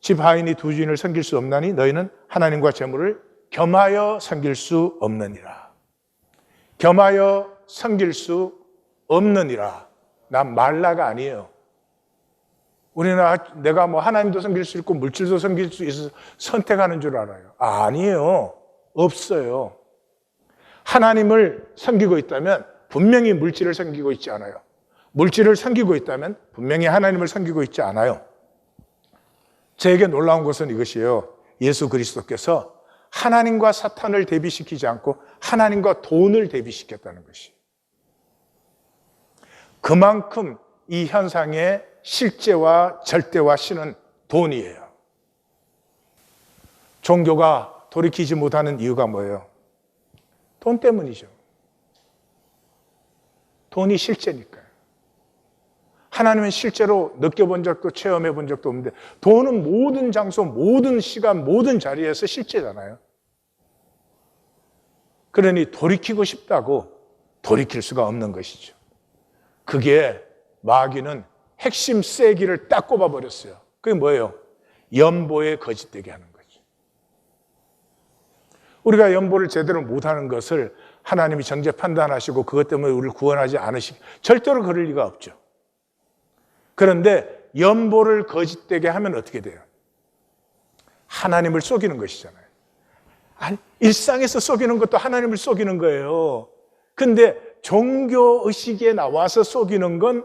집 하인이 두 주인을 섬길 수 없나니 너희는 하나님과 재물을 겸하여 섬길 수 없느니라. 겸하여 섬길 수 없느니라. 난 말라가 아니에요. 우리는 내가 뭐 하나님도 섬길 수 있고 물질도 섬길 수 있어서 선택하는 줄 알아요. 아니에요. 없어요. 하나님을 섬기고 있다면 분명히 물질을 섬기고 있지 않아요. 물질을 섬기고 있다면 분명히 하나님을 섬기고 있지 않아요. 저에게 놀라운 것은 이것이에요. 예수 그리스도께서 하나님과 사탄을 대비시키지 않고 하나님과 돈을 대비시켰다는 것이. 그만큼 이 현상의 실제와 절대와 신은 돈이에요. 종교가 돌이키지 못하는 이유가 뭐예요? 돈 때문이죠. 돈이 실제니까요. 하나님은 실제로 느껴본 적도 체험해 본 적도 없는데 돈은 모든 장소, 모든 시간, 모든 자리에서 실제잖아요. 그러니 돌이키고 싶다고 돌이킬 수가 없는 것이죠. 그게 마귀는 핵심 쐐기를 딱 꼽아버렸어요. 그게 뭐예요? 연보에 거짓되게 하는 거죠. 우리가 연보를 제대로 못하는 것을 하나님이 정죄 판단하시고 그것 때문에 우리를 구원하지 절대로 그럴 리가 없죠. 그런데 연보를 거짓되게 하면 어떻게 돼요? 하나님을 속이는 것이잖아요. 아니, 일상에서 속이는 것도 하나님을 속이는 거예요. 근데 종교의식에 나와서 속이는 건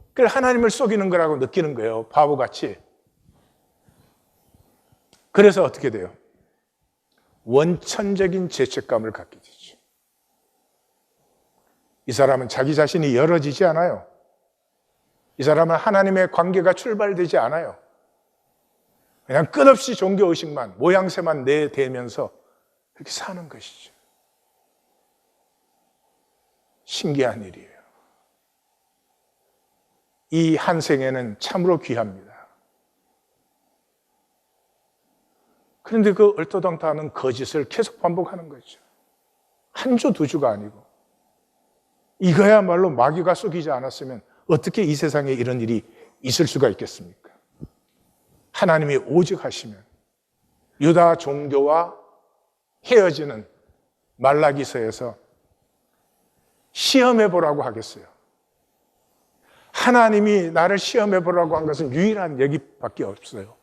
그걸 하나님을 속이는 거라고 느끼는 거예요. 바보같이. 그래서 어떻게 돼요? 원천적인 죄책감을 갖게 되죠. 이 사람은 자기 자신이 열어지지 않아요. 이 사람은 하나님의 관계가 출발되지 않아요. 그냥 끝없이 종교의식만, 모양새만 내대면서 그렇게 사는 것이죠. 신기한 일이에요. 이 한 생에는 참으로 귀합니다. 그런데 그 얼토당토하는 거짓을 계속 반복하는 거죠. 한 주, 두 주가 아니고. 이거야말로 마귀가 속이지 않았으면 어떻게 이 세상에 이런 일이 있을 수가 있겠습니까? 하나님이 오직 하시면 유다 종교와 헤어지는 말라기서에서 시험해 보라고 하겠어요. 하나님이 나를 시험해 보라고 한 것은 유일한 얘기밖에 없어요.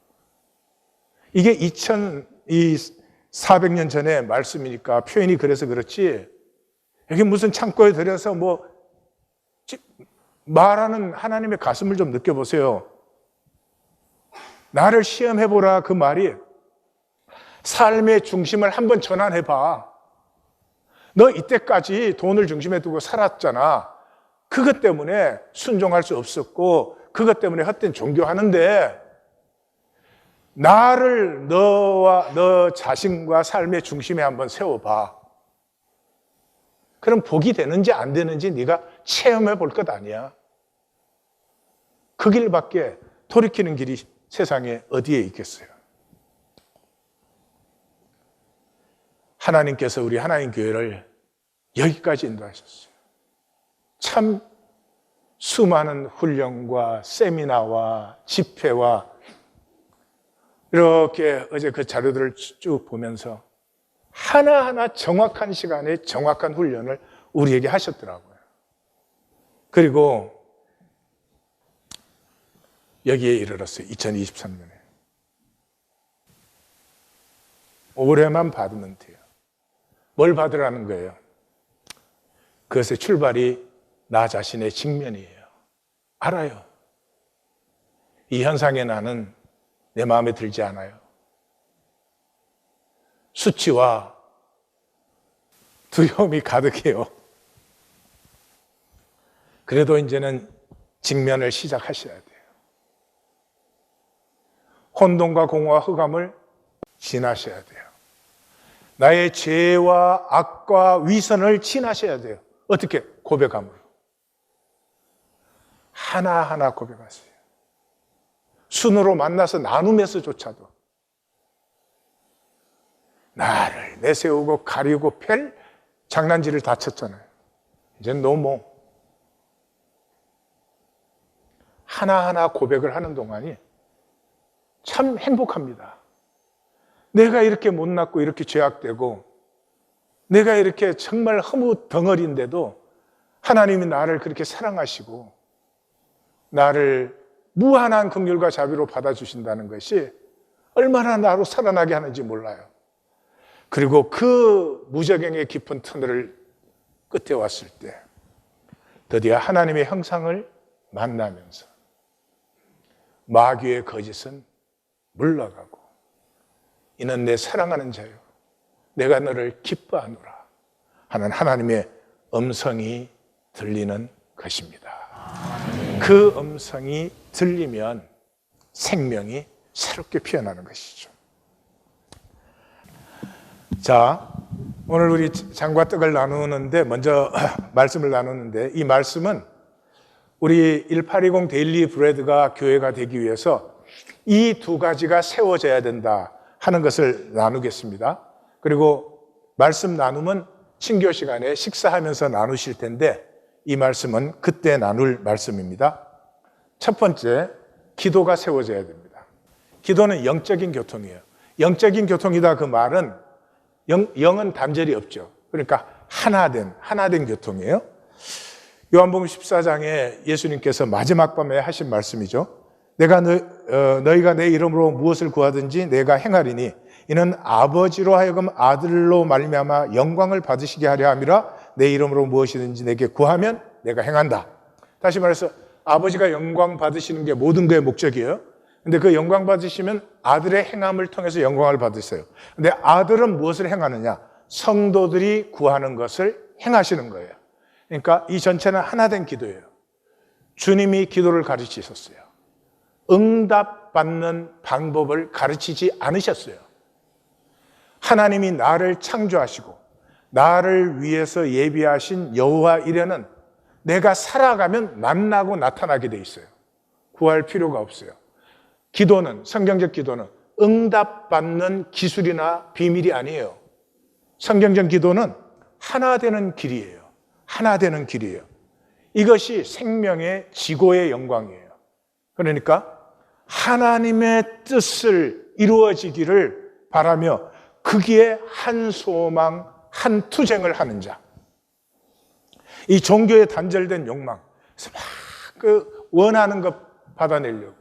이게 2400년 전의 말씀이니까 표현이 그래서 그렇지, 여기 무슨 창고에 들여서 말하는 하나님의 가슴을 좀 느껴보세요. 나를 시험해 보라, 그 말이 삶의 중심을 한번 전환해 봐. 너 이때까지 돈을 중심에 두고 살았잖아. 그것 때문에 순종할 수 없었고, 그것 때문에 헛된 종교하는데, 나를 너와 너 자신과 삶의 중심에 한번 세워봐. 그럼 복이 되는지 안 되는지 네가 체험해 볼 것 아니야. 그 길밖에 돌이키는 길이 세상에 어디에 있겠어요. 하나님께서 우리 하나님 교회를 여기까지 인도하셨어요. 참 수많은 훈련과 세미나와 집회와 이렇게 어제 그 자료들을 쭉 보면서 하나하나 정확한 시간에 정확한 훈련을 우리에게 하셨더라고요. 그리고 여기에 이르렀어요. 2023년에. 올해만 받으면 돼요. 뭘 받으라는 거예요? 그것의 출발이 나 자신의 직면이에요. 알아요. 이 현상에 나는 내 마음에 들지 않아요. 수치와 두려움이 가득해요. 그래도 이제는 직면을 시작하셔야 돼요. 혼돈과 공허와 흑암을 지나셔야 돼요. 나의 죄와 악과 위선을 지나셔야 돼요. 어떻게? 고백함으로. 하나하나 고백하세요. 순으로 만나서 나누면서조차도 나를 내세우고 가리고 펼 장난질을 다 쳤잖아요. 이제는 너무 하나하나 고백을 하는 동안이 참 행복합니다. 내가 이렇게 못났고 이렇게 죄악되고 내가 이렇게 정말 허무 덩어리인데도 하나님이 나를 그렇게 사랑하시고 나를 무한한 긍휼과 자비로 받아주신다는 것이 얼마나 나로 살아나게 하는지 몰라요. 그리고 그 무저갱의 깊은 터널을 끝에 왔을 때 드디어 하나님의 형상을 만나면서 마귀의 거짓은 물러가고 이는 내 사랑하는 자요 내가 너를 기뻐하노라 하는 하나님의 음성이 들리는 것입니다. 그 음성이 들리면 생명이 새롭게 피어나는 것이죠. 자, 오늘 우리 장과 떡을 나누는데 먼저 말씀을 나누는데 이 말씀은 우리 1820 데일리 브레드가 교회가 되기 위해서 이 두 가지가 세워져야 된다 하는 것을 나누겠습니다. 그리고 말씀 나눔은 친교 시간에 식사하면서 나누실 텐데 이 말씀은 그때 나눌 말씀입니다. 첫 번째, 기도가 세워져야 됩니다. 기도는 영적인 교통이에요. 영적인 교통이다 그 말은 영은 단절이 없죠. 그러니까 하나된 교통이에요. 요한복음 14장에 예수님께서 마지막 밤에 하신 말씀이죠. 너희가 내 이름으로 무엇을 구하든지 내가 행하리니 이는 아버지로 하여금 아들로 말미암아 영광을 받으시게 하려 함이라. 내 이름으로 무엇이든지 내게 구하면 내가 행한다. 다시 말해서 아버지가 영광 받으시는 게 모든 거의 목적이에요. 근데 그 영광 받으시면 아들의 행함을 통해서 영광을 받으세요. 근데 아들은 무엇을 행하느냐? 성도들이 구하는 것을 행하시는 거예요. 그러니까 이 전체는 하나된 기도예요. 주님이 기도를 가르치셨어요. 응답받는 방법을 가르치지 않으셨어요. 하나님이 나를 창조하시고 나를 위해서 예비하신 여호와 이레는 내가 살아가면 만나고 나타나게 돼 있어요. 구할 필요가 없어요. 기도는, 성경적 기도는 응답받는 기술이나 비밀이 아니에요. 성경적 기도는 하나 되는 길이에요. 하나 되는 길이에요. 이것이 생명의 지고의 영광이에요. 그러니까 하나님의 뜻을 이루어지기를 바라며 거기에 한 소망, 한 투쟁을 하는 자. 이 종교에 단절된 욕망, 그래서 막 원하는 것 받아내려고.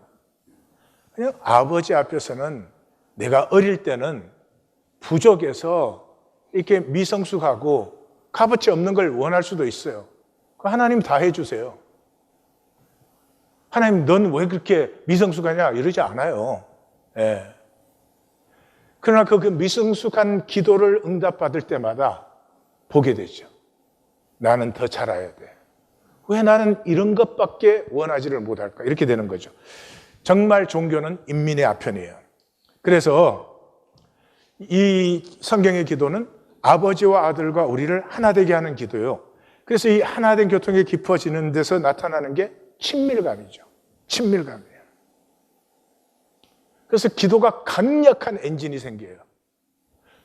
그냥 아버지 앞에서는 내가 어릴 때는 부족해서 이렇게 미성숙하고 값어치 없는 걸 원할 수도 있어요. 하나님 다 해주세요. 하나님 넌 왜 그렇게 미성숙하냐 이러지 않아요. 예. 그러나 그 미성숙한 기도를 응답받을 때마다 보게 되죠. 나는 더 자라야 돼. 왜 나는 이런 것밖에 원하지를 못할까? 이렇게 되는 거죠. 정말 종교는 인민의 아편이에요. 그래서 이 성경의 기도는 아버지와 아들과 우리를 하나 되게 하는 기도예요. 그래서 이 하나된 교통이 깊어지는 데서 나타나는 게 친밀감이죠. 친밀감이에요. 그래서 기도가 강력한 엔진이 생겨요.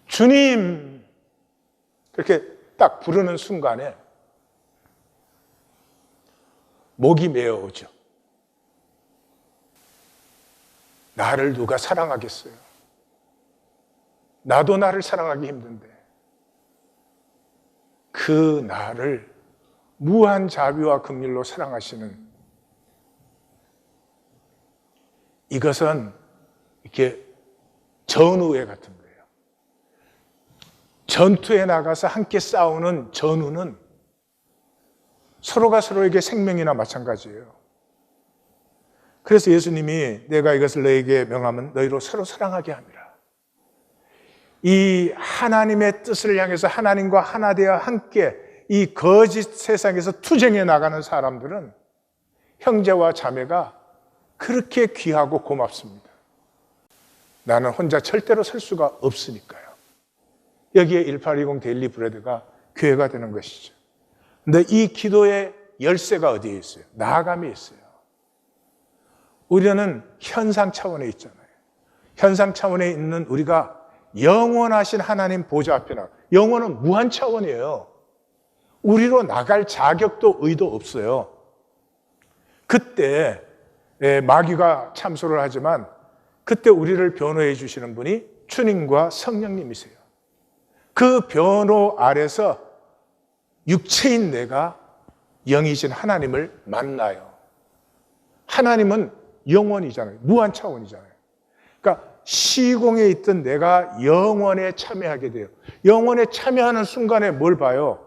주님! 그렇게 딱 부르는 순간에 목이 메어오죠. 나를 누가 사랑하겠어요? 나도 나를 사랑하기 힘든데 그 나를 무한 자비와 긍휼로 사랑하시는 이것은 이렇게 전우회 같은 거예요. 전투에 나가서 함께 싸우는 전우는 서로가 서로에게 생명이나 마찬가지예요. 그래서 예수님이 내가 이것을 너에게 명하면 너희로 서로 사랑하게 함이라. 이 하나님의 뜻을 향해서 하나님과 하나 되어 함께 이 거짓 세상에서 투쟁해 나가는 사람들은 형제와 자매가 그렇게 귀하고 고맙습니다. 나는 혼자 절대로 설 수가 없으니까요. 여기에 1820 데일리 브레드가 교회가 되는 것이죠. 근데 이 기도의 열쇠가 어디에 있어요? 나아감에 있어요. 우리는 현상 차원에 있잖아요. 현상 차원에 있는 우리가 영원하신 하나님 보좌 앞에 나가. 영원은 무한 차원이에요. 우리로 나갈 자격도 의도 없어요. 그때 마귀가 참소를 하지만 그때 우리를 변호해 주시는 분이 주님과 성령님이세요. 그 변호 아래서 육체인 내가 영이신 하나님을 만나요. 하나님은 영원이잖아요. 무한 차원이잖아요. 그러니까 시공에 있던 내가 영원에 참여하게 돼요. 영원에 참여하는 순간에 뭘 봐요?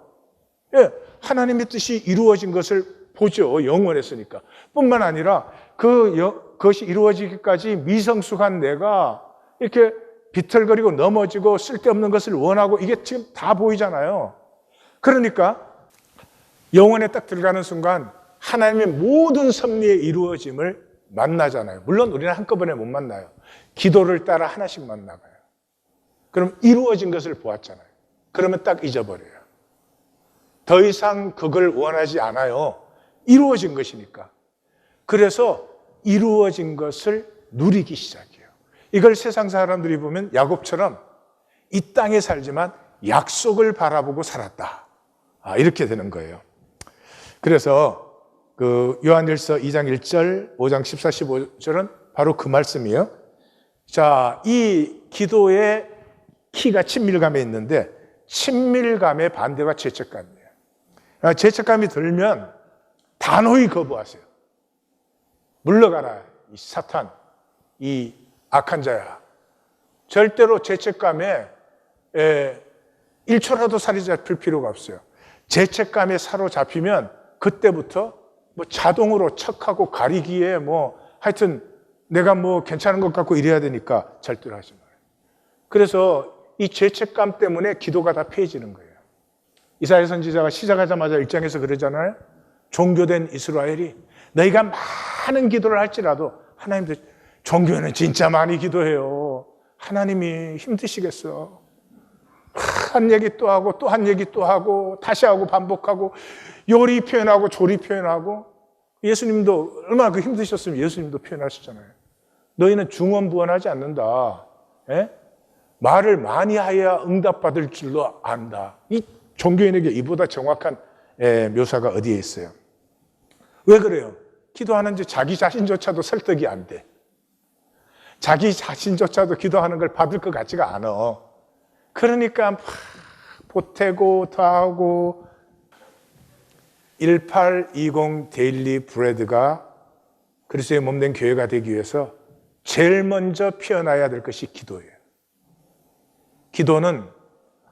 예, 하나님의 뜻이 이루어진 것을 보죠. 영원했으니까. 뿐만 아니라 그것이 이루어지기까지 미성숙한 내가 이렇게 비틀거리고 넘어지고 쓸데없는 것을 원하고 이게 지금 다 보이잖아요. 그러니까 영원에 딱 들어가는 순간 하나님의 모든 섭리의 이루어짐을 만나잖아요. 물론 우리는 한꺼번에 못 만나요. 기도를 따라 하나씩 만나가요. 그럼 이루어진 것을 보았잖아요. 그러면 딱 잊어버려요. 더 이상 그걸 원하지 않아요. 이루어진 것이니까. 그래서 이루어진 것을 누리기 시작해요. 이걸 세상 사람들이 보면 야곱처럼 이 땅에 살지만 약속을 바라보고 살았다. 이렇게 되는 거예요. 그래서 그 요한일서 2장 1절, 5장 14, 15절은 바로 그 말씀이에요. 자, 이 기도의 키가 친밀감에 있는데 친밀감의 반대가 죄책감이에요. 죄책감이 들면 단호히 거부하세요. 물러가라, 이 사탄, 이 악한 자야. 절대로 죄책감에 1초라도 살이 잡힐 필요가 없어요. 죄책감에 사로잡히면 그때부터 뭐 자동으로 척하고 가리기에 뭐 하여튼 내가 뭐 괜찮은 것 같고 이래야 되니까 절대로 하지 말아요. 그래서 이 죄책감 때문에 기도가 다 폐해지는 거예요. 이사야 선지자가 시작하자마자 1장에서 그러잖아요. 종교된 이스라엘이 너희가 많은 기도를 할지라도 하나님도 종교는 진짜 많이 기도해요. 하나님이 힘드시겠어. 한 얘기 또 하고 또 한 얘기 또 하고 다시 하고 반복하고 요리 표현하고 조리 표현하고 예수님도 얼마나 그 힘드셨으면 예수님도 표현하셨잖아요. 너희는 중언부언하지 않는다. 에? 말을 많이 하여야 응답받을 줄로 안다. 이 종교인에게 이보다 정확한 묘사가 어디에 있어요? 왜 그래요? 기도하는지 자기 자신조차도 설득이 안 돼. 자기 자신조차도 기도하는 걸 받을 것 같지가 않아. 그러니까 막 보태고 더하고 1820 데일리 브레드가 그리스도의 몸된 교회가 되기 위해서 제일 먼저 피어나야 될 것이 기도예요. 기도는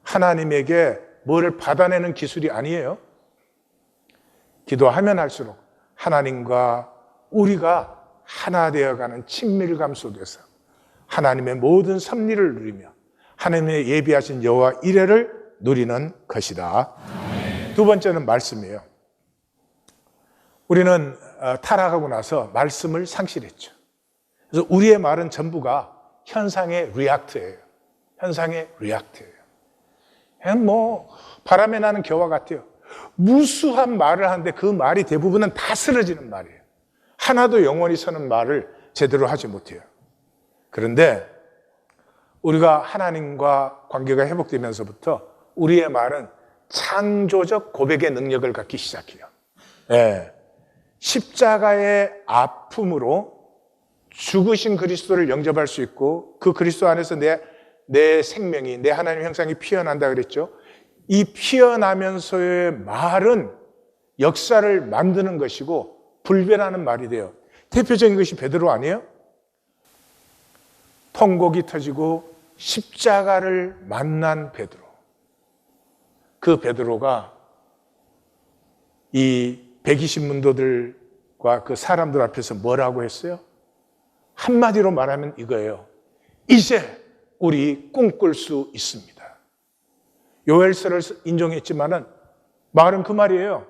하나님에게 뭐를 받아내는 기술이 아니에요. 기도하면 할수록 하나님과 우리가 하나 되어가는 친밀감 속에서 하나님의 모든 섭리를 누리며 하나님의 예비하신 여호와 이레를 누리는 것이다. 두 번째는 말씀이에요. 우리는 타락하고 나서 말씀을 상실했죠. 그래서 우리의 말은 전부가 현상의 리액트예요. 현상의 리액트예요. 그냥 뭐 바람에 나는 겨와 같아요. 무수한 말을 하는데 그 말이 대부분은 다 쓰러지는 말이에요. 하나도 영원히 서는 말을 제대로 하지 못해요. 그런데 우리가 하나님과 관계가 회복되면서부터 우리의 말은 창조적 고백의 능력을 갖기 시작해요. 예. 십자가의 아픔으로 죽으신 그리스도를 영접할 수 있고 그 그리스도 안에서 내 생명이, 내 하나님 형상이 피어난다 그랬죠. 이 피어나면서의 말은 역사를 만드는 것이고 불변하는 말이 돼요. 대표적인 것이 베드로 아니에요? 통곡이 터지고 십자가를 만난 베드로. 그 베드로가 이 120문도들과 그 사람들 앞에서 뭐라고 했어요? 한마디로 말하면 이거예요. 이제 우리 꿈꿀 수 있습니다. 요엘서를 인용했지만은 말은 그 말이에요.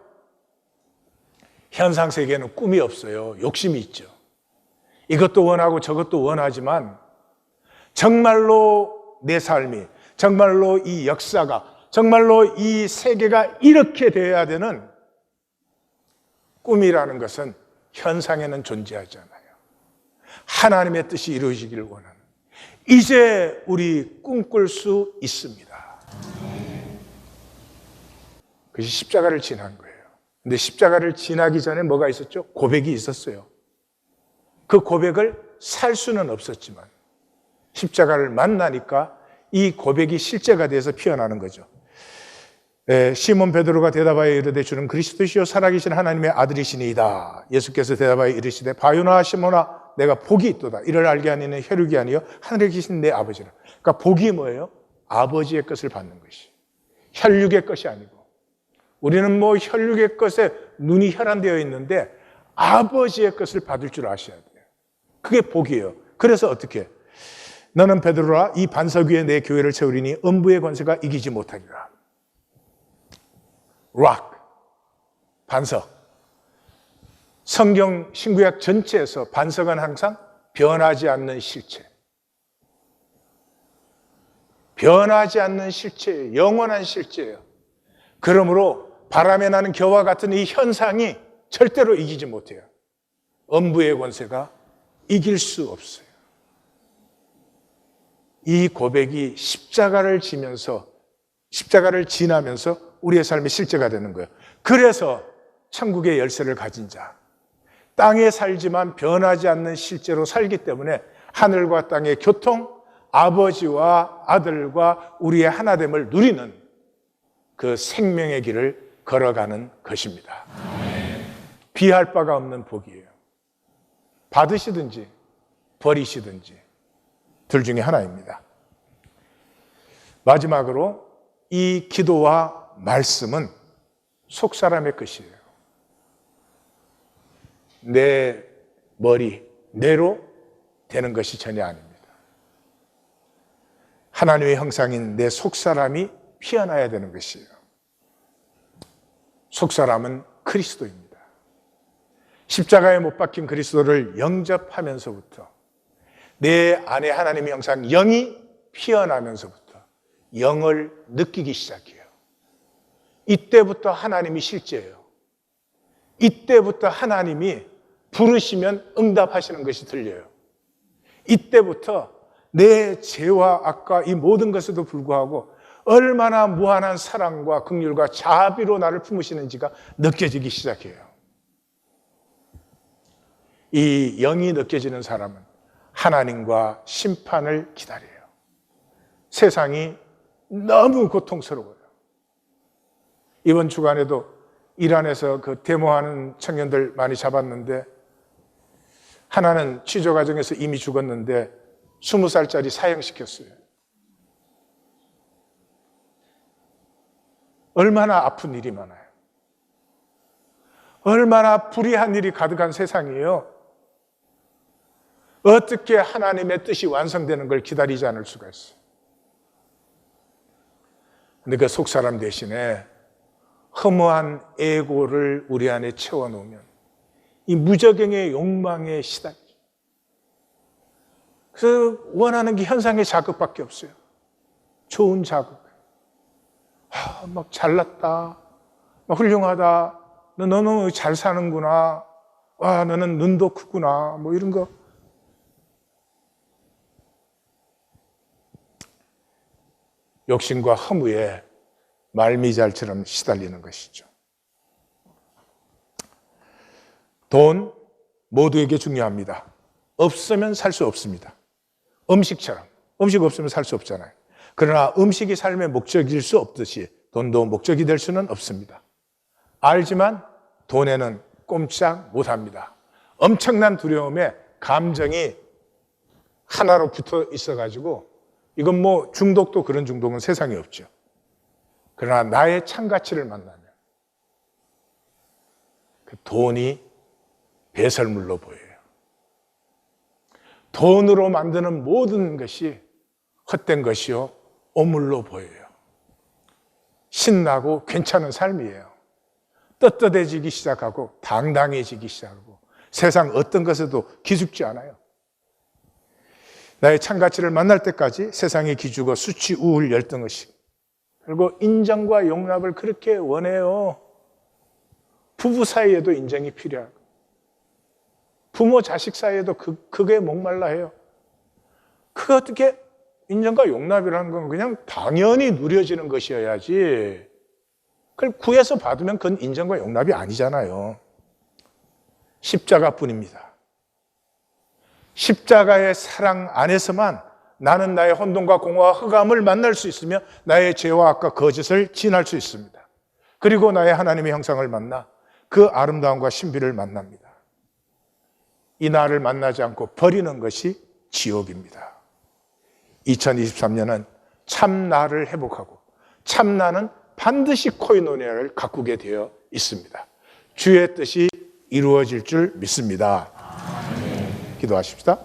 현상 세계에는 꿈이 없어요. 욕심이 있죠. 이것도 원하고 저것도 원하지만 정말로 내 삶이, 정말로 이 역사가, 정말로 이 세계가 이렇게 되어야 되는 꿈이라는 것은 현상에는 존재하지 않아요. 하나님의 뜻이 이루어지기를 원하는. 이제 우리 꿈꿀 수 있습니다. 그것이 십자가를 지난 거예요. 근데 십자가를 지나기 전에 뭐가 있었죠? 고백이 있었어요. 그 고백을 살 수는 없었지만 십자가를 만나니까 이 고백이 실제가 돼서 피어나는 거죠. 시몬 베드로가 대답하여 이르되 주는 그리스도시요 살아계신 하나님의 아들이시니이다. 예수께서 대답하여 이르시되 바요나 시몬아 내가 복이 있도다. 이를 알게 하니는 혈육이 아니요 하늘에 계신 내 아버지라. 그러니까 복이 뭐예요? 아버지의 것을 받는 것이. 혈육의 것이 아니고. 우리는 뭐 혈육의 것에 눈이 혈안되어 있는데 아버지의 것을 받을 줄 아셔야 돼요. 그게 복이에요. 그래서 어떻게? 너는 베드로라 이 반석 위에 내 교회를 세우리니 음부의 권세가 이기지 못하리라. 락, 반석. 성경 신구약 전체에서 반석은 항상 변하지 않는 실체. 변하지 않는 실체예요. 영원한 실체예요. 그러므로 바람에 나는 겨와 같은 이 현상이 절대로 이기지 못해요. 음부의 권세가 이길 수 없어요. 이 고백이 십자가를 지나면서 우리의 삶의 실제가 되는 거예요. 그래서 천국의 열쇠를 가진 자, 땅에 살지만 변하지 않는 실제로 살기 때문에 하늘과 땅의 교통, 아버지와 아들과 우리의 하나됨을 누리는 그 생명의 길을 걸어가는 것입니다. 비할 바가 없는 복이에요. 받으시든지 버리시든지 둘 중에 하나입니다. 마지막으로 이 기도와 말씀은 속사람의 것이에요. 내 머리, 뇌로 되는 것이 전혀 아닙니다. 하나님의 형상인 내 속사람이 피어나야 되는 것이에요. 속사람은 그리스도입니다. 십자가에 못 박힌 그리스도를 영접하면서부터 내 안에 하나님의 형상 영이 피어나면서부터 영을 느끼기 시작해요. 이때부터 하나님이 실제예요. 이때부터 하나님이 부르시면 응답하시는 것이 들려요. 이때부터 내 죄와 악과 이 모든 것에도 불구하고 얼마나 무한한 사랑과 긍휼과 자비로 나를 품으시는지가 느껴지기 시작해요. 이 영이 느껴지는 사람은 하나님과 심판을 기다려요. 세상이 너무 고통스러워요. 이번 주간에도 이란에서 그 데모하는 청년들 많이 잡았는데 하나는 취조 과정에서 이미 죽었는데 20살짜리 사형시켰어요. 얼마나 아픈 일이 많아요. 얼마나 불의한 일이 가득한 세상이에요. 어떻게 하나님의 뜻이 완성되는 걸 기다리지 않을 수가 있어요. 근데 그 속사람 대신에 허무한 에고를 우리 안에 채워놓으면 이 무적행의 욕망에 시달리죠. 그래서 원하는 게 현상의 자극밖에 없어요. 좋은 자극. 막 잘났다. 막 훌륭하다. 너 너무 잘 사는구나. 와, 너는 눈도 크구나. 뭐 이런 거. 욕심과 허무에 말미잘처럼 시달리는 것이죠. 돈 모두에게 중요합니다. 없으면 살 수 없습니다. 음식처럼. 음식 없으면 살 수 없잖아요. 그러나 음식이 삶의 목적일 수 없듯이 돈도 목적이 될 수는 없습니다. 알지만 돈에는 꼼짝 못합니다. 엄청난 두려움에 감정이 하나로 붙어 있어가지고 이건 뭐 중독도 그런 중독은 세상에 없죠. 그러나 나의 참가치를 만나면 그 돈이 배설물로 보여요. 돈으로 만드는 모든 것이 헛된 것이요 오물로 보여요. 신나고 괜찮은 삶이에요. 떳떳해지기 시작하고 당당해지기 시작하고 세상 어떤 것에도 기죽지 않아요. 나의 참가치를 만날 때까지 세상에 기죽어 수치, 우울, 열등의식 그리고 인정과 용납을 그렇게 원해요. 부부 사이에도 인정이 필요하고 부모 자식 사이에도 그게 목말라 해요. 그 어떻게 인정과 용납이라는 건 그냥 당연히 누려지는 것이어야지 그걸 구해서 받으면 그건 인정과 용납이 아니잖아요. 십자가뿐입니다. 십자가의 사랑 안에서만 나는 나의 혼돈과 공허와 흑암을 만날 수 있으며 나의 죄와 악과 거짓을 진할 수 있습니다. 그리고 나의 하나님의 형상을 만나 그 아름다움과 신비를 만납니다. 이 나를 만나지 않고 버리는 것이 지옥입니다. 2023년은 참 나를 회복하고 참 나는 반드시 코이노니아를 가꾸게 되어 있습니다. 주의 뜻이 이루어질 줄 믿습니다. 기도하십시다.